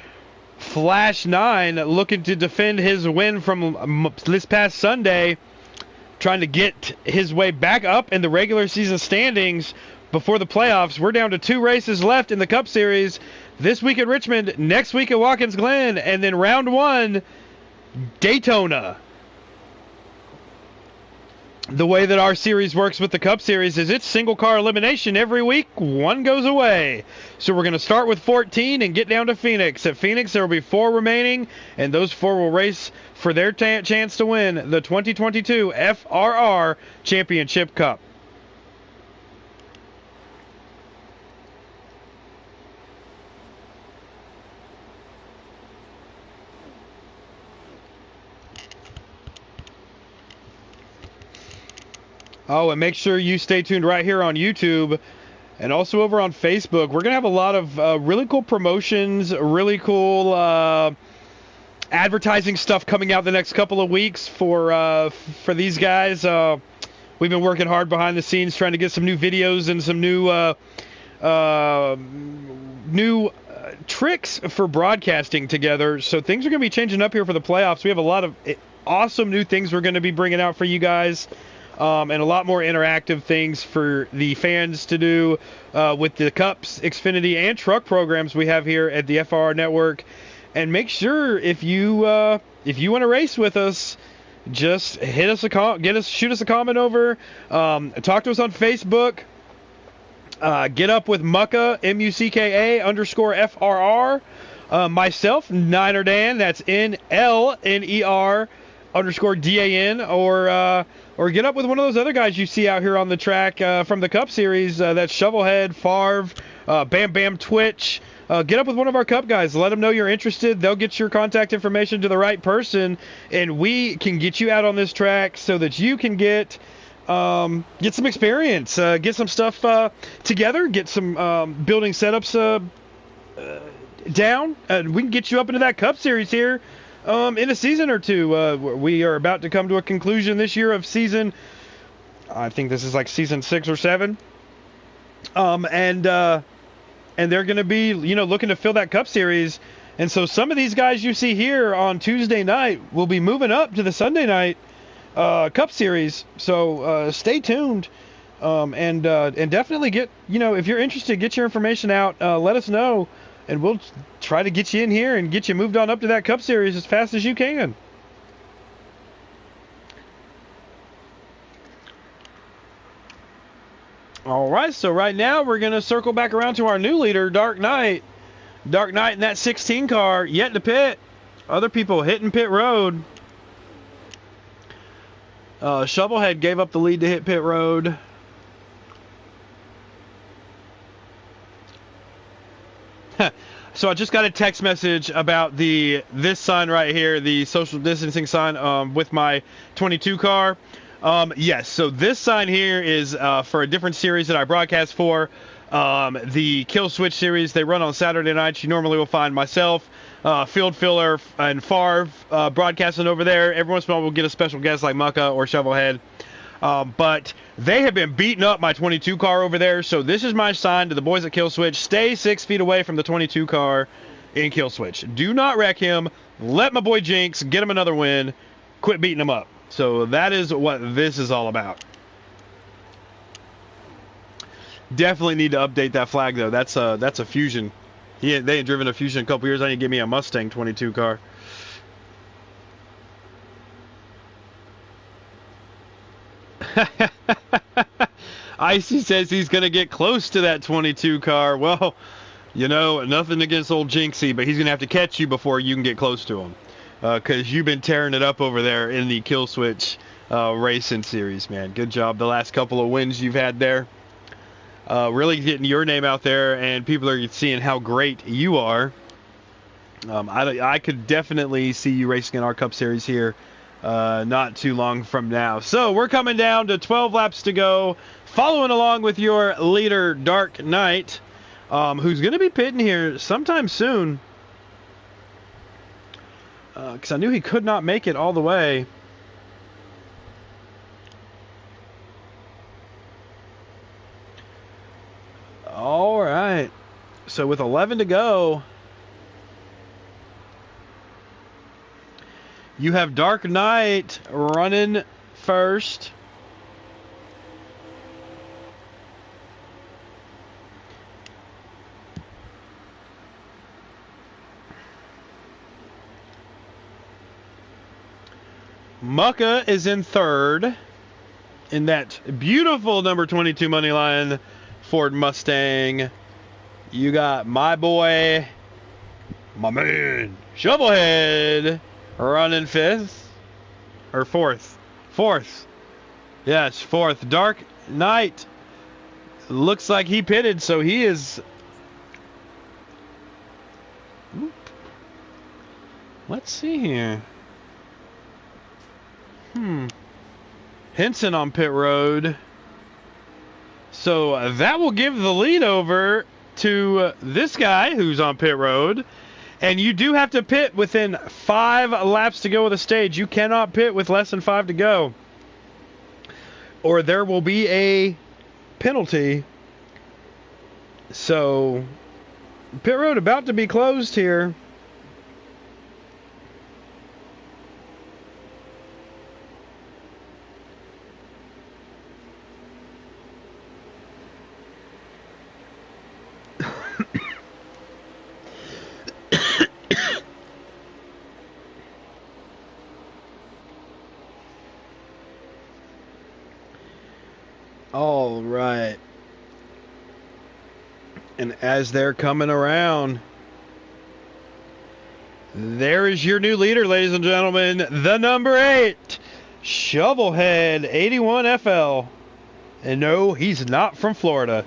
Speaker 1: Flash 9 looking to defend his win from this past Sunday, trying to get his way back up in the regular season standings before the playoffs. We're down to 2 races left in the Cup Series. This week at Richmond, next week at Watkins Glen, and then round 1, Daytona. The way that our series works with the Cup Series is it's single car elimination every week. 1 goes away. So we're going to start with 14 and get down to Phoenix. At Phoenix, there will be 4 remaining, and those 4 will race for their chance to win the 2022 FRR Championship Cup. Oh, and make sure you stay tuned right here on YouTube and also over on Facebook. We're going to have a lot of really cool promotions, really cool advertising stuff coming out the next couple of weeks for these guys. We've been working hard behind the scenes trying to get some new videos and some new tricks for broadcasting together. So things are going to be changing up here for the playoffs. We have a lot of awesome new things we're going to be bringing out for you guys. And a lot more interactive things for the fans to do with the Cups, Xfinity, and truck programs we have here at the FRR Network. And make sure if you want to race with us, just hit us shoot us a comment over. Talk to us on Facebook. Get up with Mucka, MUCKA_FRR. Myself, Niner Dan. That's NLNER_DAN, or get up with one of those other guys you see out here on the track from the Cup Series. That's Shovelhead, Favre, Bam Bam Twitch. Get up with one of our Cup guys. Let them know you're interested. They'll get your contact information to the right person, and we can get you out on this track so that you can get some experience, get some stuff together, get some building setups down. We can get you up into that Cup Series here in a season or two. We are about to come to a conclusion this year of season, I think this is like season 6 or 7. And they're going to be, looking to fill that Cup Series. And so some of these guys you see here on Tuesday night will be moving up to the Sunday night Cup Series. So stay tuned, and definitely get, if you're interested, get your information out. Let us know, and we'll try to get you in here and get you moved on up to that Cup Series as fast as you can. All right, so right now we're going to circle back around to our new leader, Dark Knight. Dark Knight in that 16 car, yet to pit. Other people hitting pit road. Shovelhead gave up the lead to hit pit road. So I just got a text message about this sign right here, the social distancing sign with my 22 car. Yes, so this sign here is for a different series that I broadcast for. The Kill Switch series, they run on Saturday nights. You normally will find myself, Field Filler, and Favre broadcasting over there. Every once in a while we'll get a special guest like Mucka or Shovelhead. But they have been beating up my 22 car over there, so this is my sign to the boys at Kill Switch. Stay 6 feet away from the 22 car in Kill Switch. Do not wreck him. Let my boy Jinx get him another win. Quit beating him up. So that is what this is all about. Definitely need to update that flag, though. That's a Fusion. They ain't driven a Fusion in a couple years. I need to give me a Mustang 22 car. Icy says he's going to get close to that 22 car. Well, nothing against old Jinxie, but he's going to have to catch you before you can get close to him. Because you've been tearing it up over there in the Kill Switch racing series, man. Good job the last couple of wins you've had there. Really getting your name out there, and people are seeing how great you are. I could definitely see you racing in our Cup Series here not too long from now. So we're coming down to 12 laps to go, following along with your leader, Dark Knight, who's going to be pitting here sometime soon. Because I knew he could not make it all the way. All right. So with 11 to go, you have Dark Knight running first. Mucka is in third in that beautiful number 22 money line Ford Mustang. You got my boy, my man, Shovelhead running fifth or fourth. Yes, fourth. Dark Knight looks like he pitted, so he is. Let's see here. Henson on pit road. So that will give the lead over to this guy who's on pit road. And you do have to pit within 5 laps to go of the stage. You cannot pit with less than 5 to go, or there will be a penalty. So pit road about to be closed here. All right. And as they're coming around, there is your new leader, ladies and gentlemen, the number 8, Shovelhead 81 FL. And no, he's not from Florida.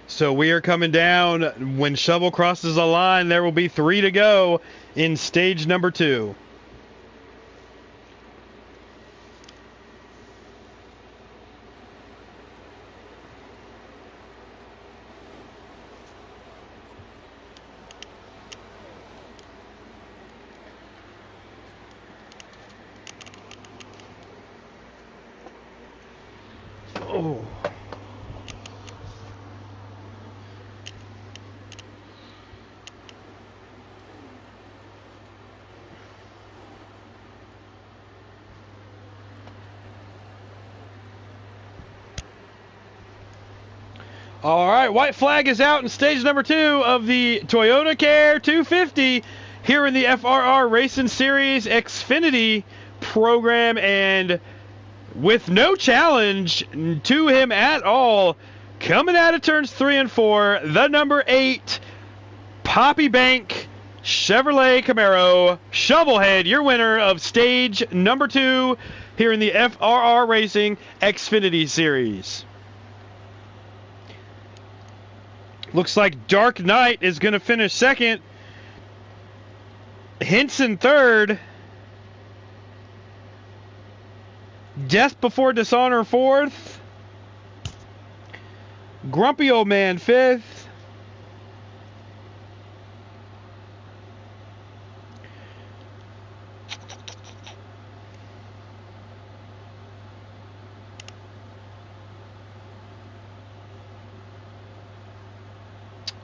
Speaker 1: So we are coming down. When Shovel crosses the line, there will be 3 to go in stage number 2. Oh. All right, white flag is out in stage number 2 of the Toyota Care 250 here in the FRR Racing Series Xfinity program, and with no challenge to him at all, coming out of turns 3 and 4, the number 8 Poppy Bank Chevrolet Camaro Shovelhead, your winner of stage number 2 here in the FRR Racing Xfinity Series. Looks like Dark Knight is going to finish second. Henson third. Death Before Dishonor fourth. Grumpy Old Man fifth.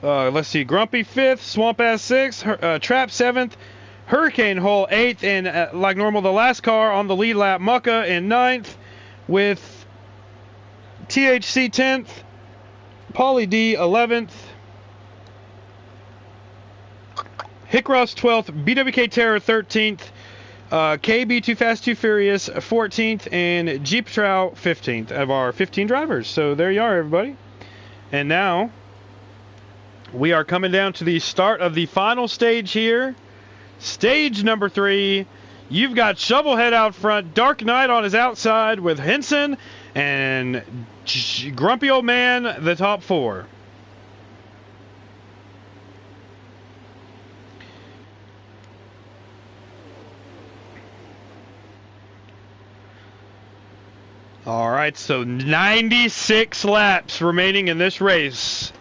Speaker 1: Let's see. Grumpy 5th, Swamp Ass 6th, Trap 7th, Hurricane Hole 8th, and like normal, the last car on the lead lap, Mucka in 9th, with THC 10th, Pauly D 11th, Hickross 12th, BWK Terror 13th, KB Too Fast Too Furious 14th, and Jeep Trow 15th of our 15 drivers. So there you are, everybody. And now we are coming down to the start of the final stage here. Stage number 3. You've got Shovelhead out front, Dark Knight on his outside with Henson and Grumpy Old Man, the top 4. All right, so 96 laps remaining in this race.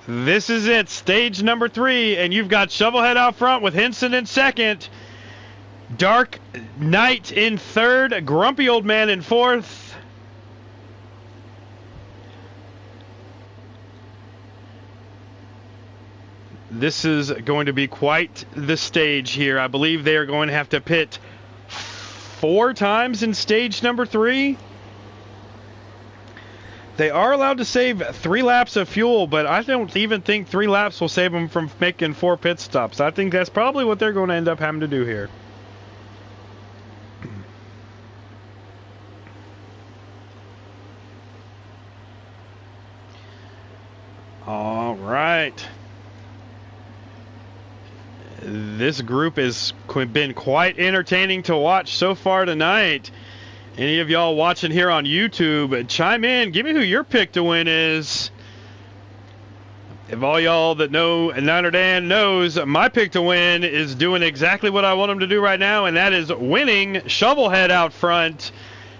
Speaker 1: This is it, stage number 3, and you've got Shovelhead out front with Henson in second, Dark Knight in third, Grumpy Old Man in fourth. This is going to be quite the stage here. I believe they are going to have to pit 4 times in stage number 3. They are allowed to save 3 laps of fuel, but I don't even think 3 laps will save them from making 4 pit stops. I think that's probably what they're going to end up having to do here. All right. This group has been quite entertaining to watch so far tonight. Any of y'all watching here on YouTube, chime in. Give me who your pick to win is. If all y'all that know Niner Dan knows, my pick to win is doing exactly what I want him to do right now, and that is winning. Shovelhead out front.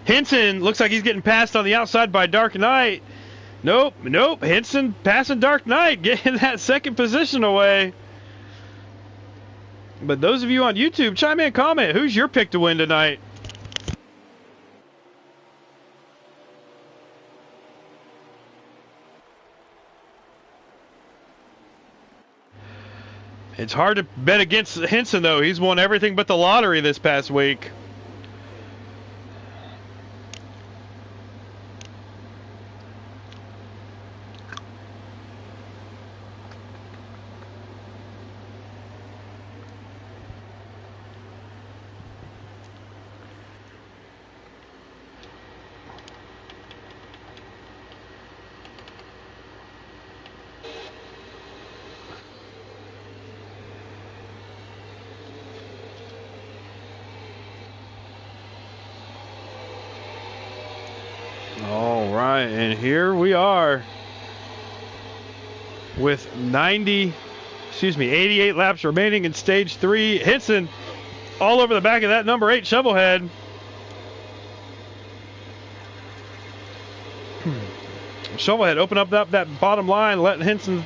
Speaker 1: Henson looks like he's getting passed on the outside by Dark Knight. Nope. Henson passing Dark Knight, getting that second position away. But those of you on YouTube, chime in, comment. Who's your pick to win tonight? It's hard to bet against Henson, though. He's won everything but the lottery this past week. All right, and here we are. with 88 laps remaining in stage 3. Hinson all over the back of that number 8 Shovelhead. Shovelhead opened up that bottom line, letting Hinson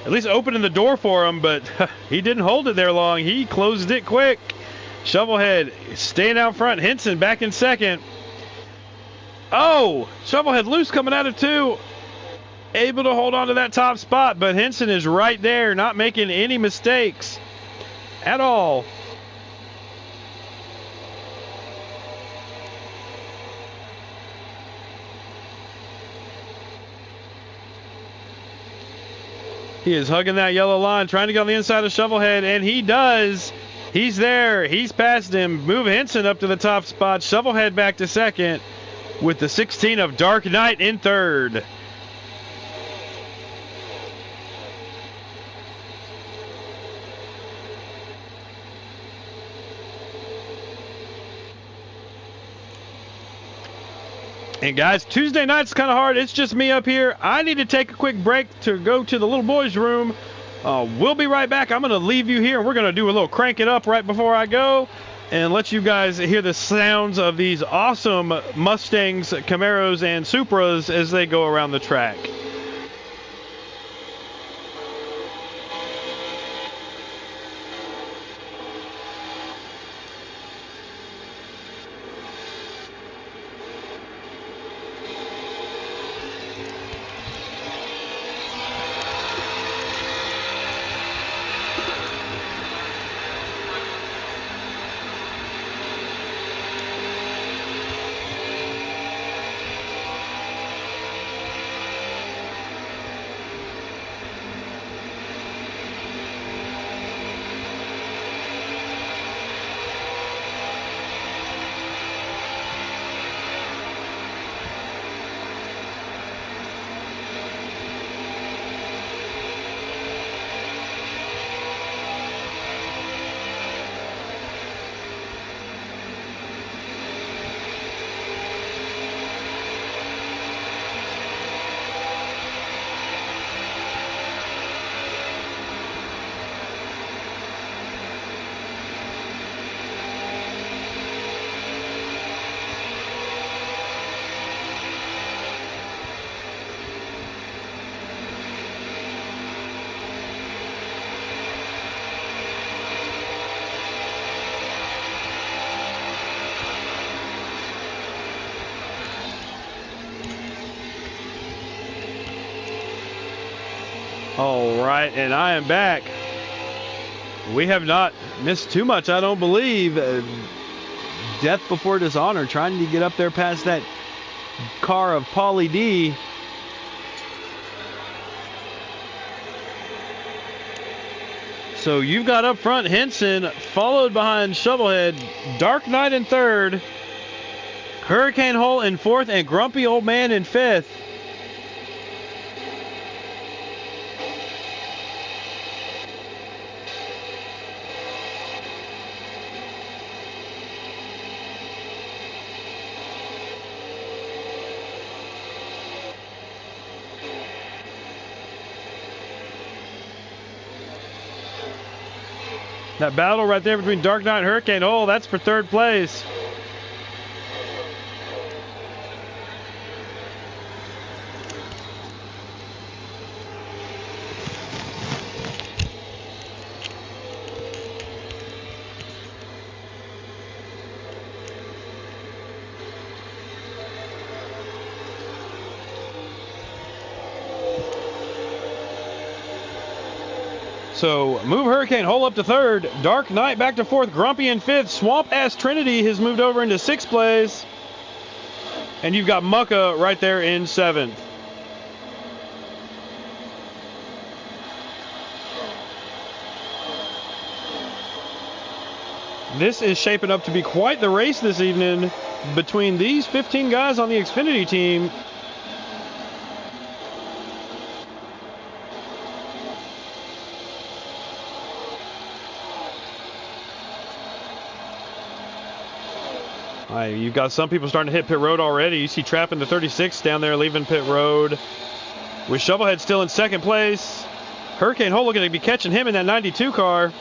Speaker 1: at least opening the door for him, but he didn't hold it there long. He closed it quick. Shovelhead staying out front. Hinson back in second. Oh, Shovelhead loose coming out of 2. Able to hold on to that top spot, but Hinson is right there, not making any mistakes at all. He is hugging that yellow line, trying to get on the inside of Shovelhead, and he does. He's there. He's past him. Move Hinson up to the top spot. Shovelhead back to second with the 16 of Dark Knight in third. And guys, Tuesday night's kind of hard. It's just me up here. I need to take a quick break to go to the little boys' room. We'll be right back. I'm going to leave you here, and we're going to do a little crank it up right before I go and let you guys hear the sounds of these awesome Mustangs, Camaros, and Supras as they go around the track. All right, and I am back. We have not missed too much, I don't believe. Death Before Dishonor trying to get up there past that car of Paulie D. So you've got up front Hinson, followed behind Shovelhead, Dark Knight in third, Hurricane Hole in fourth, and Grumpy Old Man in fifth. That battle right there between Dark Knight and Hurricane Hole, that's for third place. So move Hurricane Hole up to third. Dark Knight back to fourth. Grumpy in fifth. Swamp Ass Trinity has moved over into sixth place. And you've got Mucka right there in seventh. This is shaping up to be quite the race this evening between these 15 guys on the Xfinity team. You've got some people starting to hit pit road already. You see Trap in the 36 down there leaving pit road. With Shovelhead still in second place. Hurricane Hole looking to be catching him in that 92 car.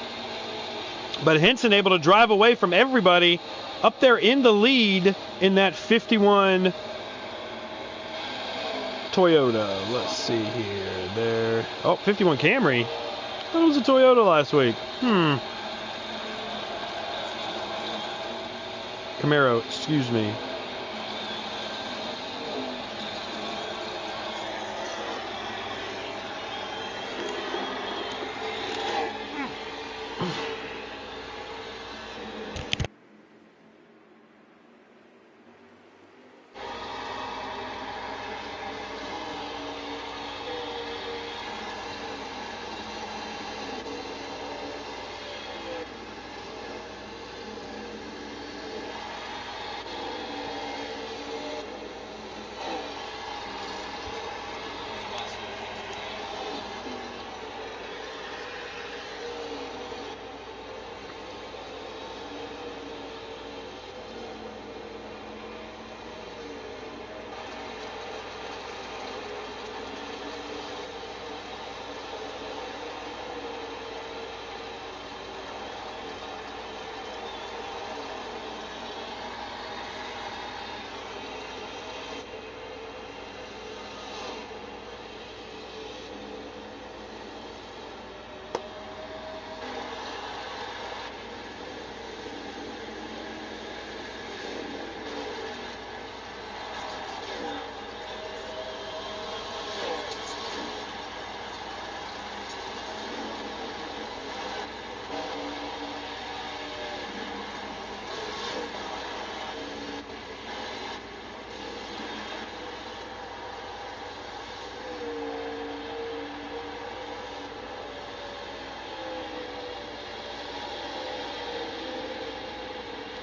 Speaker 1: But Henson able to drive away from everybody up there in the lead in that 51 Toyota. Let's see here. There. Oh, 51 Camry. I thought it was a Toyota last week. Camaro, excuse me.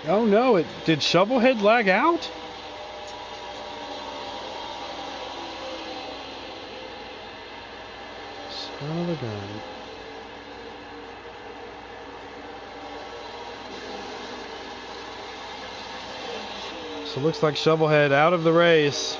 Speaker 1: Oh no, did Shovelhead lag out? Son of a gun. So it looks like Shovelhead out of the race.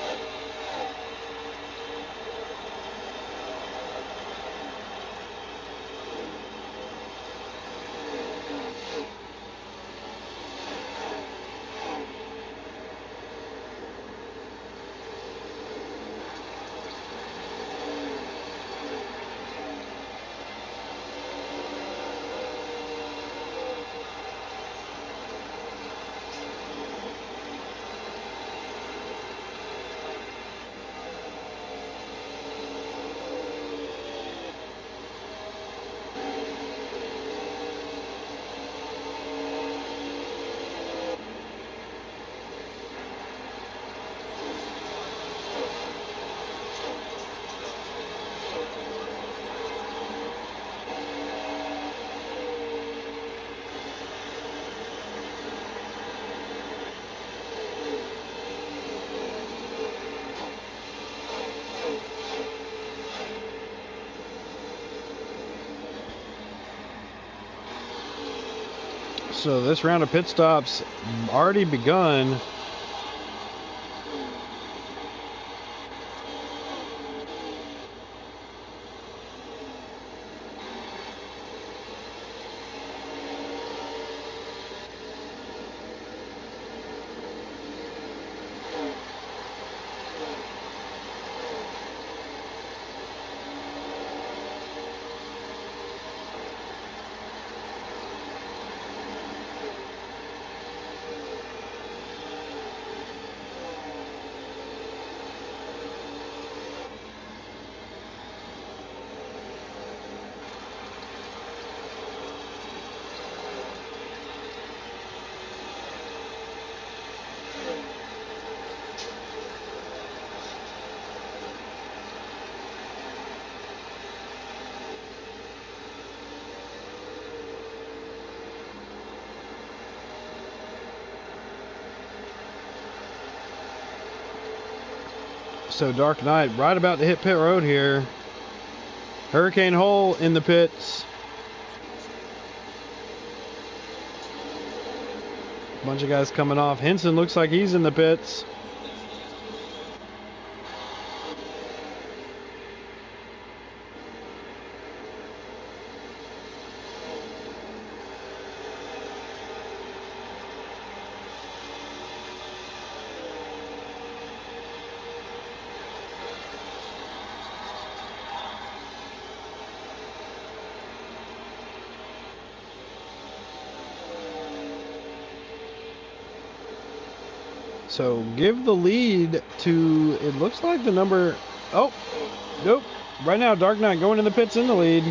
Speaker 1: So this round of pit stops already begun. So Dark Knight right about to hit pit road here. Hurricane Hole in the pits. Bunch of guys coming off. Henson looks like he's in the pits. So give the lead to, it looks like the number, oh, nope. Right now, Dark Knight going in the pits in the lead.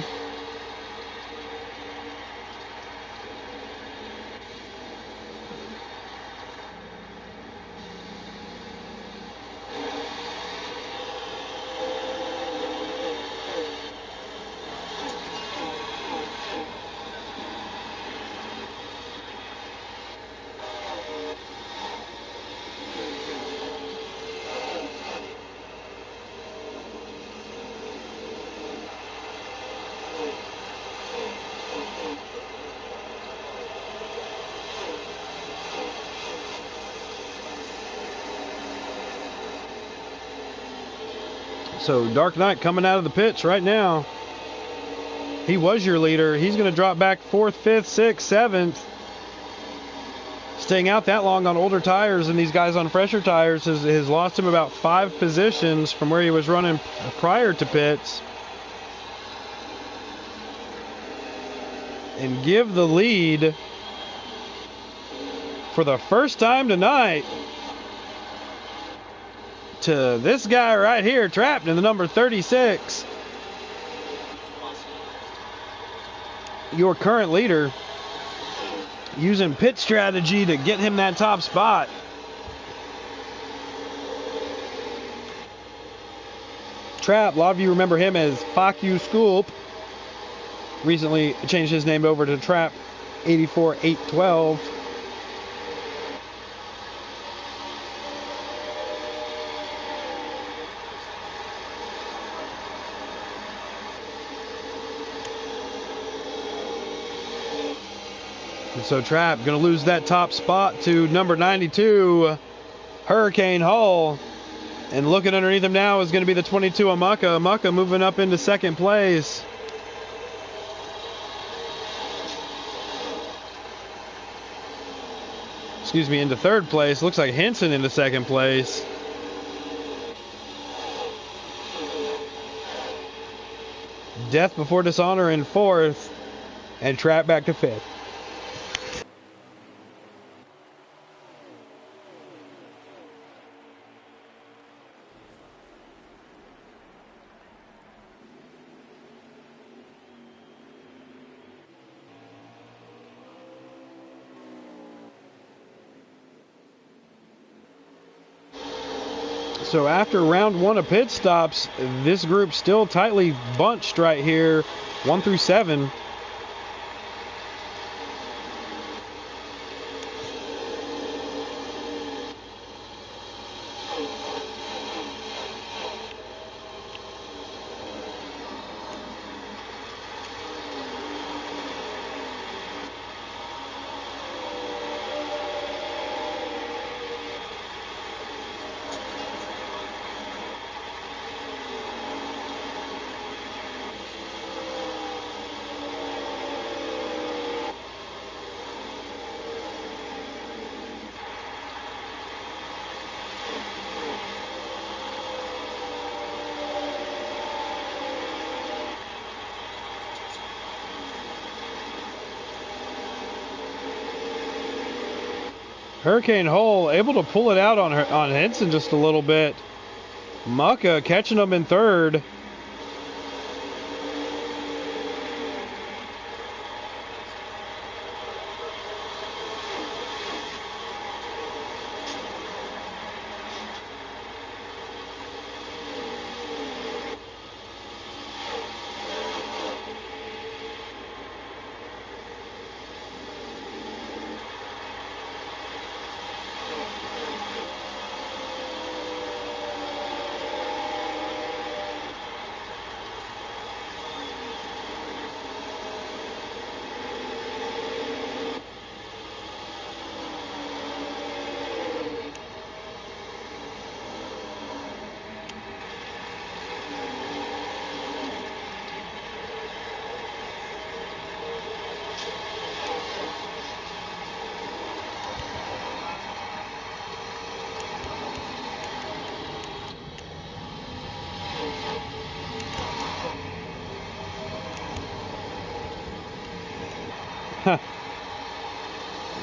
Speaker 1: So Dark Knight coming out of the pits right now. He was your leader. He's going to drop back 4th, 5th, 6th, 7th. Staying out that long on older tires, and these guys on fresher tires has lost him about 5 positions from where he was running prior to pits. And give the lead for the first time tonight to this guy right here, trapped in the number 36. Your current leader, using pit strategy to get him that top spot. Trap, a lot of you remember him as Fuck You Scoop. Recently changed his name over to Trap 84812. So Trap going to lose that top spot to number 92, Hurricane Hull. And looking underneath him now is going to be the 22, Amaka. Amaka moving up into 2nd place. Excuse me, into 3rd place. Looks like Henson into 2nd place. Death Before Dishonor in 4th. And Trap back to 5th. So after round 1 of pit stops, this group still tightly bunched right here, 1 through 7. Hurricane Hull able to pull it out on Henson just a little bit. Mucka catching him in 3rd.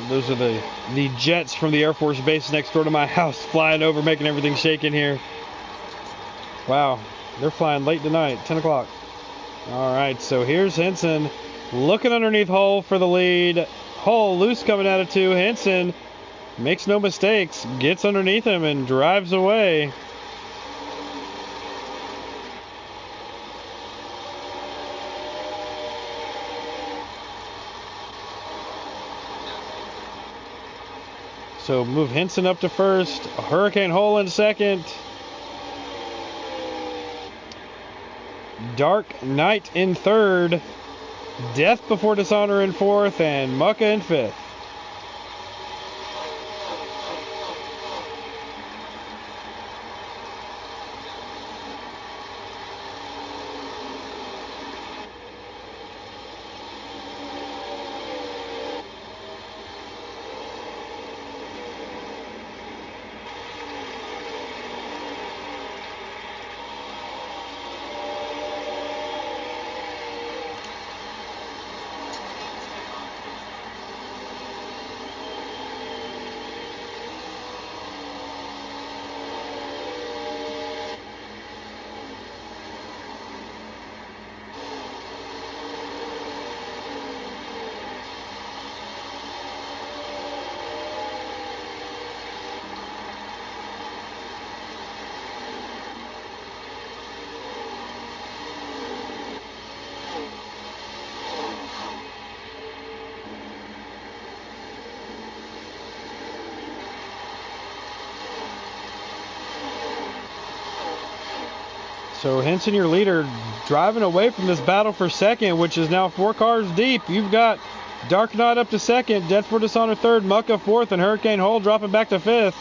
Speaker 1: Those are the jets from the Air Force Base next door to my house flying over, making everything shake in here. Wow, they're flying late tonight, 10 o'clock. All right, so here's Henson looking underneath Hull for the lead. Hull loose coming out of 2. Henson makes no mistakes, gets underneath him and drives away. So move Henson up to first, Hurricane Hull in second, Dark Knight in third, Death Before Dishonor in fourth, and Mucka in fifth. So Henson, your leader, driving away from this battle for second, which is now 4 cars deep. You've got Dark Knight up to second, Death for Dishonor third, Mucka fourth, and Hurricane Hull dropping back to fifth.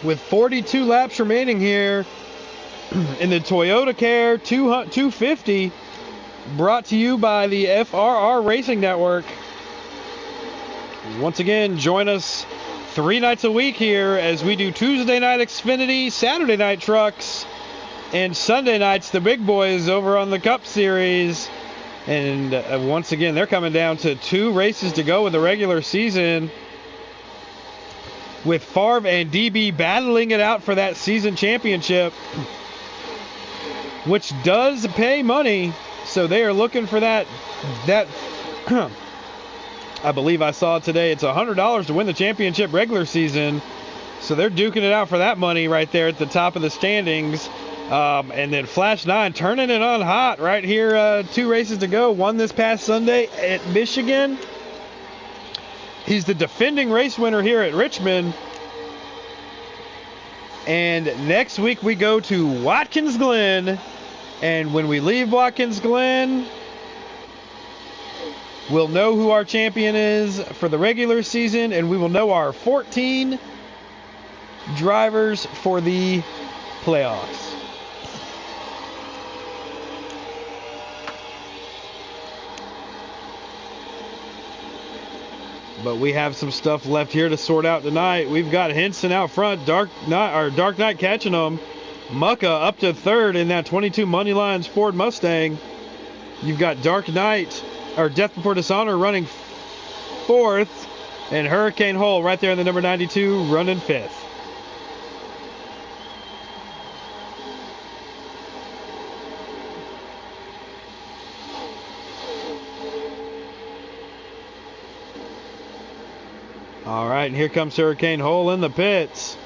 Speaker 1: With 42 laps remaining here in the Toyota Care 250, brought to you by the FRR Racing Network. Once again, join us 3 nights a week here as we do Tuesday night Xfinity, Saturday night trucks, and Sunday nights the big boys over on the Cup Series. And once again, they're coming down to 2 races to go in the regular season, with Favre and DB battling it out for that season championship, which does pay money. So they are looking for that I believe I saw today, it's $100 to win the championship regular season. So they're duking it out for that money right there at the top of the standings. And then Flash 9 turning it on hot right here. 2 races to go. Won this past Sunday at Michigan. He's the defending race winner here at Richmond. And next week we go to Watkins Glen. And when we leave Watkins Glen, we'll know who our champion is for the regular season. And we will know our 14 drivers for the playoffs. But we have some stuff left here to sort out tonight. We've got Henson out front, Dark Knight catching them. Mucka up to third in that 22 Money Lines Ford Mustang. You've got Dark Knight, or Death Before Dishonor, running fourth, and Hurricane Hull right there in the number 92 running fifth. All right, and here comes Hurricane Hull in the pits.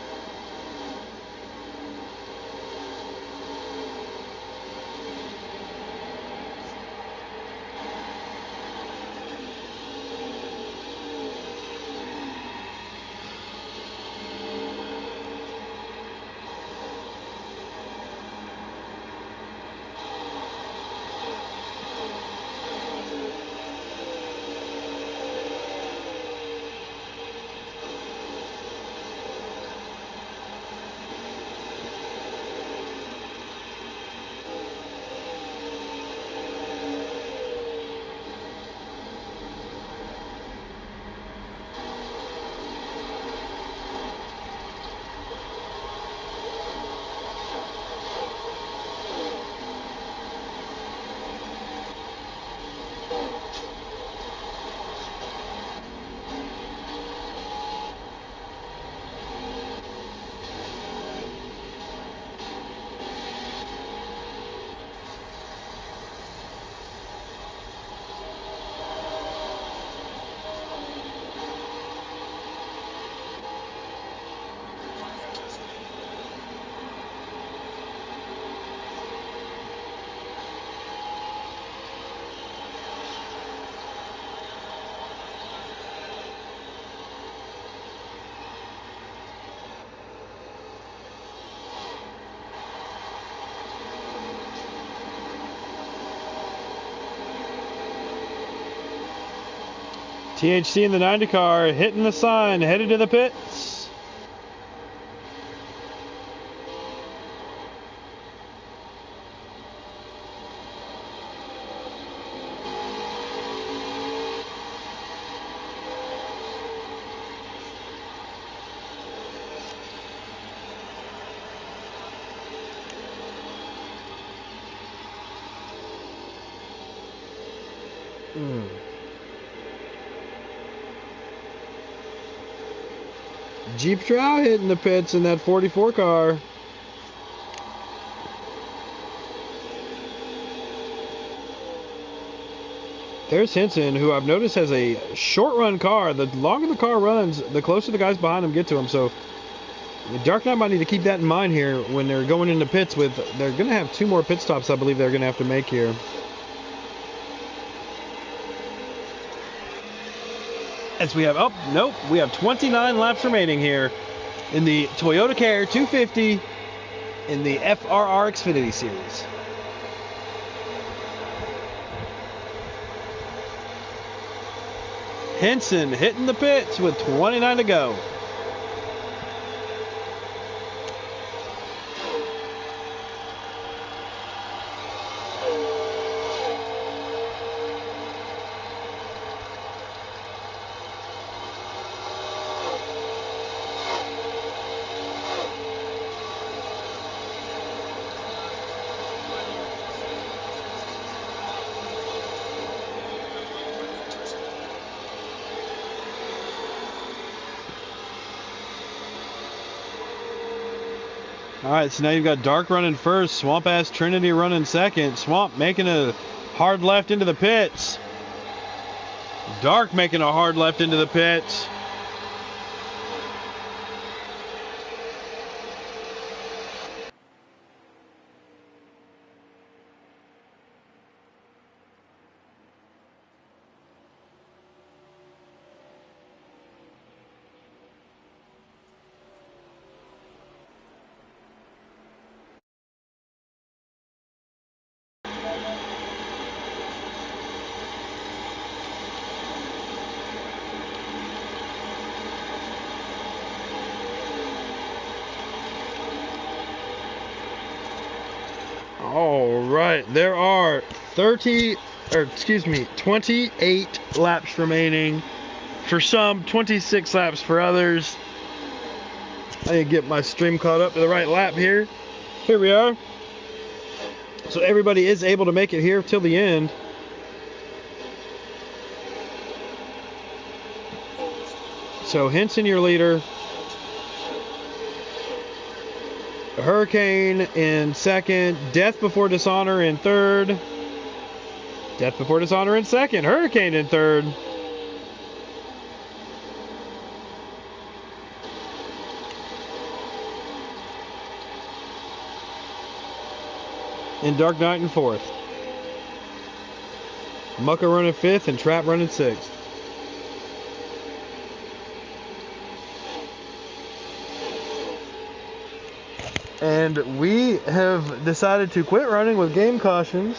Speaker 1: THC in the 90 car, hitting the sign, headed to the pits. Jeep Trout hitting the pits in that 44 car. There's Henson, who I've noticed has a short run car. The longer the car runs, the closer the guys behind him get to him. So Dark Knight might need to keep that in mind here when they're going into pits. They're going to have 2 more pit stops, I believe they're going to have to make here. As we have, we have 29 laps remaining here in the Toyota Care 250 in the FRR Xfinity Series. Henson hitting the pits with 29 to go. All right, so now you've got Dark running first, Swamp Ass Trinity running second. Swamp making a hard left into the pits. Dark making a hard left into the pits. All right, there are 28 laps remaining. For some, 26 laps for others. I need to get my stream caught up to the right lap here. Here we are. So everybody is able to make it here till the end. So Henson, your leader. Hurricane in second. Death Before Dishonor in third. Death Before Dishonor in second. Hurricane in third. And Dark Knight in fourth. Mucka running fifth and Trap running sixth. And we have decided to quit running with game cautions.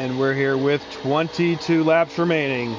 Speaker 1: And we're here with 22 laps remaining.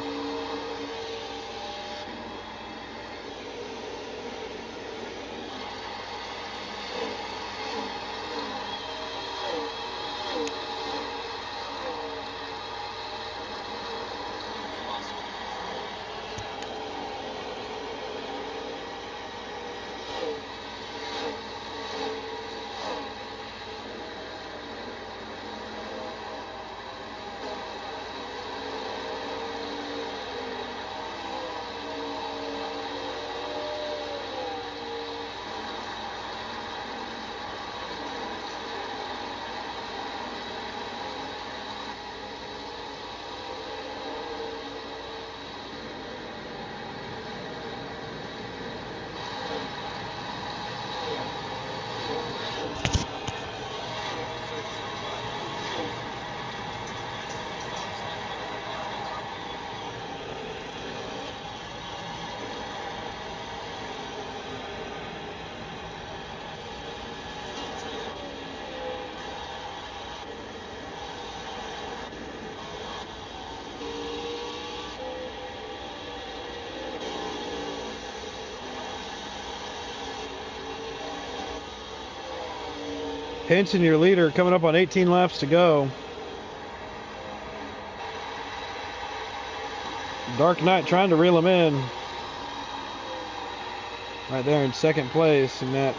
Speaker 1: Henson, your leader, coming up on 18 laps to go. Dark Knight trying to reel him in. Right there in second place, and that's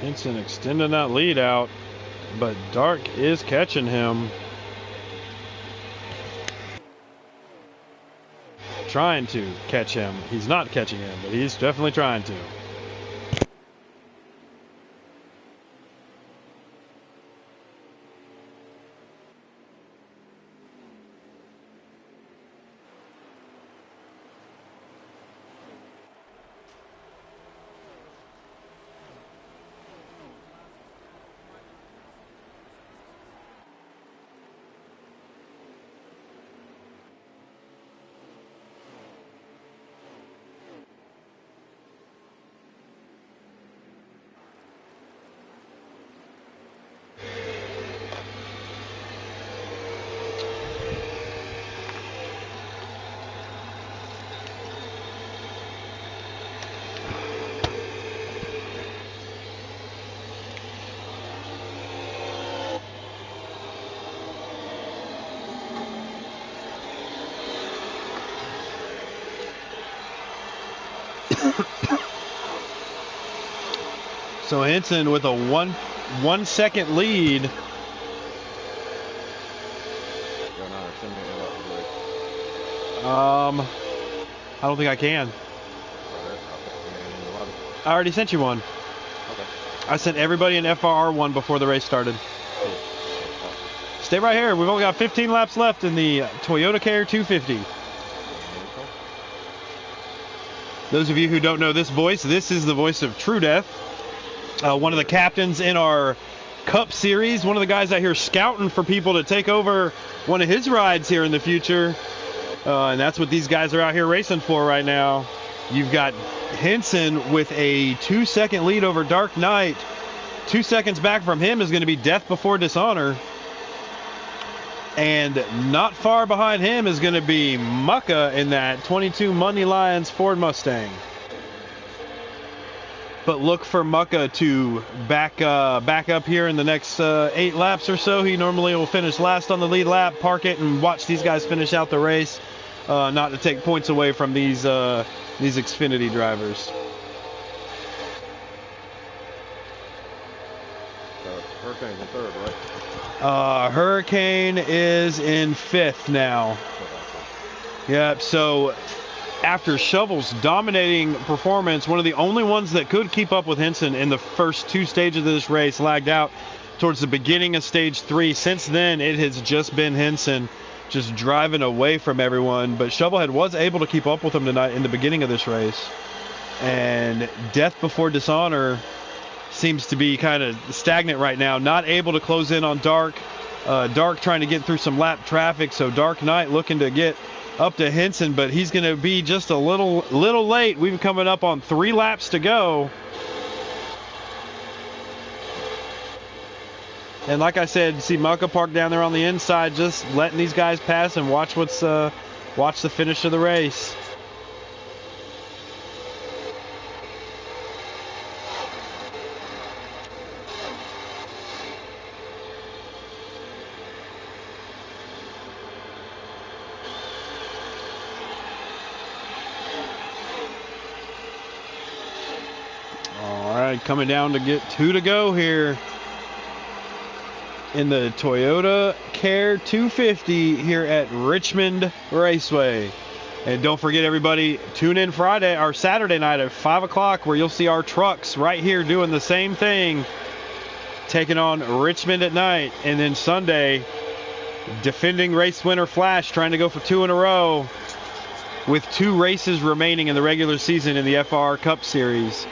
Speaker 1: Henson extending that lead out, but Dark is catching him. Trying to catch him. He's not catching him, but he's definitely trying to. So Henson with a one second lead. I don't think I can. I already sent you one.
Speaker 2: Okay.
Speaker 1: I sent everybody an FRR one before the race started. Stay right here. We've only got 15 laps left in the Toyota Care 250. Those of you who don't know this voice, this is the voice of True Death. One of the captains in our Cup Series, one of the guys out here scouting for people to take over one of his rides here in the future. And that's what these guys are out here racing for right now. You've got Henson with a 2-second lead over Dark Knight. 2 seconds back from him is going to be Death Before Dishonor. And not far behind him is going to be Mucka in that 22 Money Lions Ford Mustang. But look for Mucka to back up here in the next 8 laps or so. He normally will finish last on the lead lap, park it, and watch these guys finish out the race. Not to take points away from these Xfinity drivers.
Speaker 2: Hurricane's in third, right?
Speaker 1: Hurricane is in 5th now. Yep. So after Shovel's dominating performance, one of the only ones that could keep up with Henson in the first 2 stages of this race lagged out towards the beginning of stage 3. Since then, it has just been Henson just driving away from everyone. But Shovelhead was able to keep up with him tonight in the beginning of this race. And Death Before Dishonor seems to be kind of stagnant right now, not able to close in on Dark. Dark trying to get through some lap traffic, so Dark Knight looking to get up to Henson, but he's going to be just a little late. We've coming up on 3 laps to go. And like I said, see Mucka Park down there on the inside, just letting these guys pass and watch the finish of the race. All right, coming down to get 2 to go here in the Toyota Care 250 here at Richmond Raceway. And don't forget, everybody, tune in Friday or Saturday night at 5 o'clock where you'll see our trucks right here doing the same thing, taking on Richmond at night. And then Sunday, defending race winner Flash trying to go for 2 in a row with 2 races remaining in the regular season in the FR Cup Series.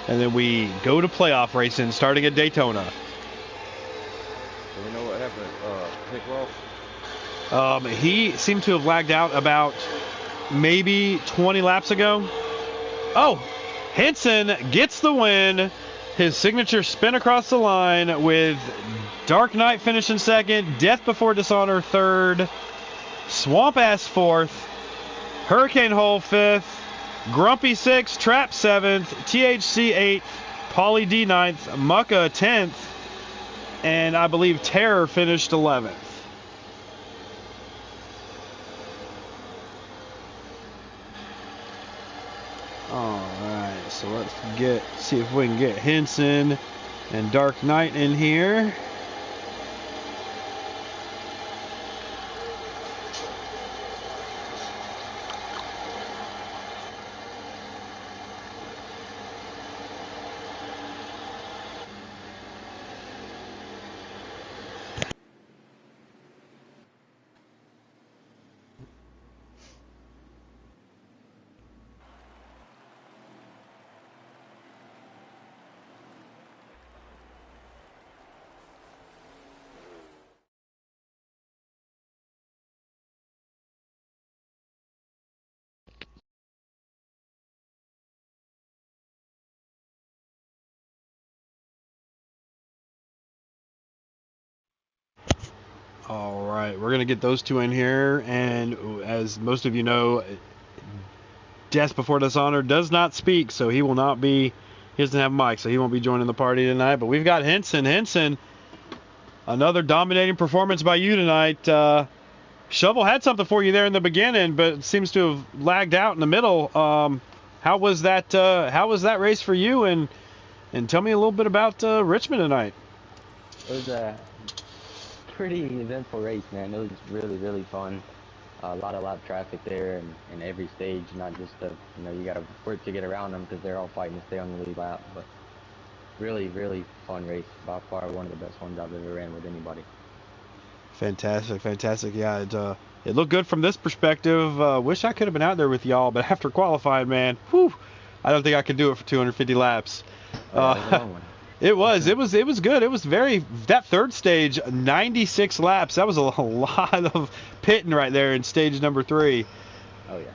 Speaker 1: And then we go to playoff racing starting at Daytona.
Speaker 2: Do we know what happened at Nick Ross?
Speaker 1: He seemed to have lagged out about maybe 20 laps ago. Oh, Henson gets the win. His signature spin across the line with Dark Knight finishing second, Death Before Dishonor third, Swamp Ass fourth, Hurricane Hole fifth, Grumpy 6th, Trap 7th, THC 8th, Pauly D 9th, Mucka 10th, and I believe Terror finished 11th. Alright, so let's see if we can get Henson and Dark Knight in here. All right, we're going to get those 2 in here, and as most of you know, Death Before Dishonor does not speak, so he will not be, he doesn't have a mic, so he won't be joining the party tonight, but we've got Henson. Henson, another dominating performance by you tonight. Shovel had something for you there in the beginning, but it seems to have lagged out in the middle. How was that race for you, and tell me a little bit about Richmond tonight.
Speaker 3: It was a pretty eventful race, man. It was really, really fun. A lot of traffic there, and in every stage, not just you got to work to get around them because they're all fighting to stay on the lead lap. But really, really fun race. By far one of the best ones I've ever ran with anybody.
Speaker 1: Fantastic, fantastic. Yeah, it looked good from this perspective. Wish I could have been out there with y'all, but after qualifying, man, whew, I don't think I could do it for 250 laps. It was good. It was that third stage, 96 laps. That was a lot of pitting right there in stage number 3.
Speaker 3: Oh, yeah.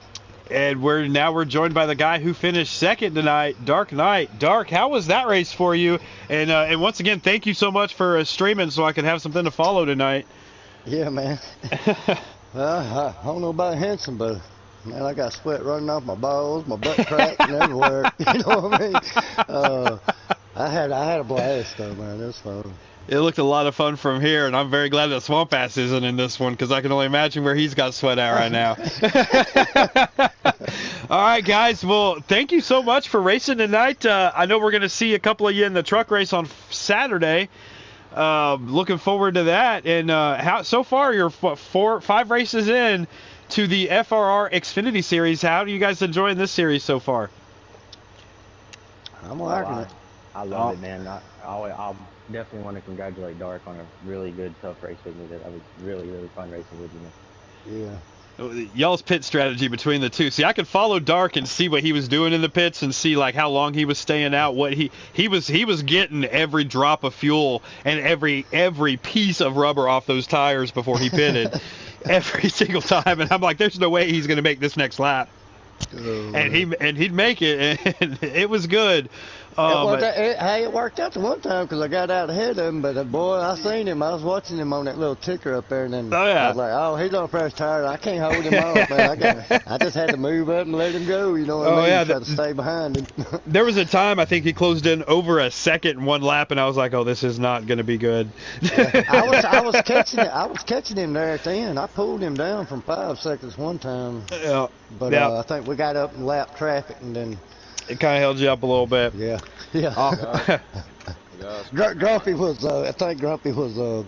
Speaker 1: And we're joined by the guy who finished second tonight, Dark Knight. Dark, how was that race for you? And once again, thank you so much for streaming so I could have something to follow tonight.
Speaker 4: Yeah, man. Well, I don't know about Henson, but man, I got sweat running off my balls, my butt crack, and everywhere. You know what I mean? I had a blast though, man. It was fun.
Speaker 1: It looked a lot of fun from here, and I'm very glad that Swamp Ass isn't in this one because I can only imagine where he's got sweat at right now. All right, guys. Well, thank you so much for racing tonight. I know we're going to see a couple of you in the truck race on Saturday. Looking forward to that. And how so far you're 5 races in to the FRR Xfinity Series. How are you guys enjoying this series so far?
Speaker 4: I'm liking it.
Speaker 3: I love it, man. I'll definitely want to congratulate Dark on a really good, tough race with me. That was really, really fun racing with you, man.
Speaker 4: Yeah.
Speaker 1: Y'all's pit strategy between the two. See, I could follow Dark and see what he was doing in the pits and see like how long he was staying out. What he was getting every drop of fuel and every piece of rubber off those tires before he pitted, every single time. And I'm like, there's no way he's gonna make this next lap. And he'd make it, and it was good.
Speaker 4: It worked out the one time because I got out ahead of him, but boy, I seen him. I was watching him on that little ticker up there, and then I was like, oh, he's on fresh tire. I can't hold him off, man. I just had to move up and let him go, you know what I mean?
Speaker 1: Yeah,
Speaker 4: try to stay behind him.
Speaker 1: There was a time I think he closed in over a second in one lap, and I was like, oh, this is not going to be good.
Speaker 4: I was catching him there at the end. I pulled him down from 5 seconds one time.
Speaker 1: Yeah.
Speaker 4: But I think we got up in lap traffic, and then
Speaker 1: it kind of held you up a little bit.
Speaker 4: Yeah. Grumpy was, I think Grumpy was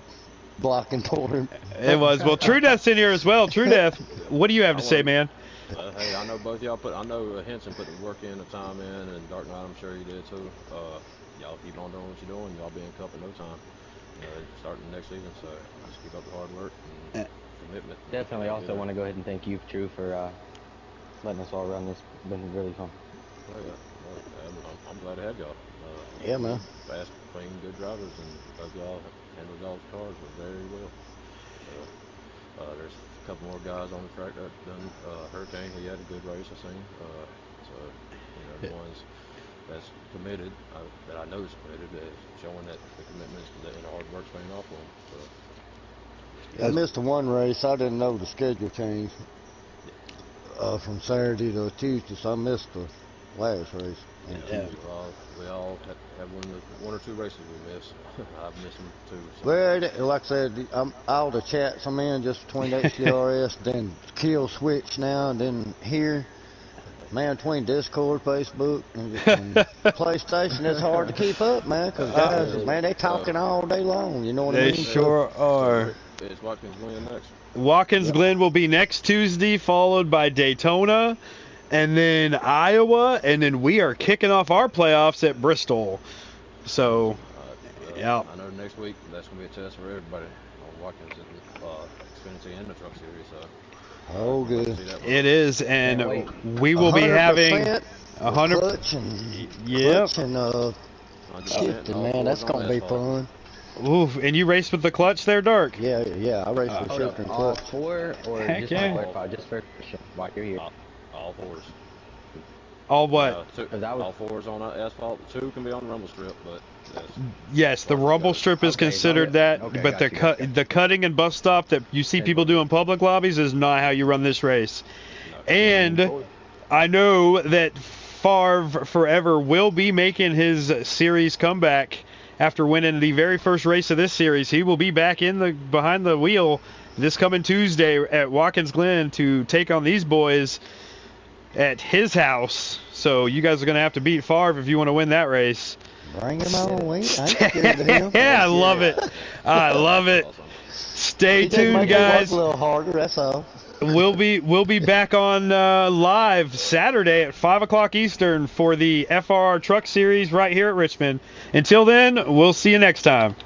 Speaker 4: blocking for him.
Speaker 1: It was. Well, True Death's in here as well. True Death, what do you have to say, man?
Speaker 2: Hey, I know both y'all I know Henson put the work in, the time in, and Dark Knight, I'm sure he did too. Y'all keep on doing what you're doing. Y'all be in cup in no time. Starting next season, so just keep up the hard work and commitment.
Speaker 3: Definitely also want to go ahead and thank you, True, for letting us all run this. It's been really fun.
Speaker 2: Oh, yeah. I'm glad to have y'all.
Speaker 4: Yeah, man.
Speaker 2: Fast, clean, good drivers, and both y'all handled y'all's cars very well. There's a couple more guys on the track that done. Hurricane, he had a good race, I seen. The ones that's committed, that I know is committed, is showing that the commitment and the hard work's paying off on them. So.
Speaker 4: I missed the one race. I didn't know the schedule changed from Saturday to Tuesday, so I missed the last race.
Speaker 2: Yeah. We all have one or two races we miss. I've missed them too. So.
Speaker 4: Well, like I said, all the chats I'm in just between HDRS, then Kill Switch now, and then here. Man, between Discord, Facebook, and PlayStation, it's hard to keep up, man, because guys, man, they talking all day long, you know what I mean?
Speaker 1: They sure are.
Speaker 2: It's Watkins Glen next.
Speaker 1: Watkins Glen will be next Tuesday, followed by Daytona, and then Iowa, and then we are kicking off our playoffs at Bristol. So, yeah.
Speaker 2: I know next week that's going to be a test for everybody on Watkins and Xfinity and the Truck Series. So.
Speaker 4: Oh, good.
Speaker 1: It is, and we will be having 100.
Speaker 4: Clutch and shifting, man. That's going to be fun.
Speaker 1: Ooh, and you raced with the clutch there, Dark?
Speaker 4: Yeah, I raced with shifter and clutch.
Speaker 3: All four, or
Speaker 1: Heck
Speaker 3: just
Speaker 1: yeah.
Speaker 3: just for while you're here?
Speaker 2: All fours.
Speaker 1: All what?
Speaker 2: All fours on asphalt. 2 can be on the rumble strip, but
Speaker 1: yes, the rumble strip is considered that, but the cutting and bus stop that you see people do in public lobbies is not how you run this race. And I know that Favre forever will be making his series comeback after winning the very first race of this series. He will be back behind the wheel this coming Tuesday at Watkins Glen to take on these boys at his house. So you guys are going to have to beat Favre if you want to win that race.
Speaker 4: Bring him on, Wayne. I ain't scared of him.
Speaker 1: Yeah, I love it. I love it. Stay tuned, guys.
Speaker 4: A little harder, that's all.
Speaker 1: We'll be back on live Saturday at 5 o'clock Eastern for the FRR Truck Series right here at Richmond. Until then, we'll see you next time.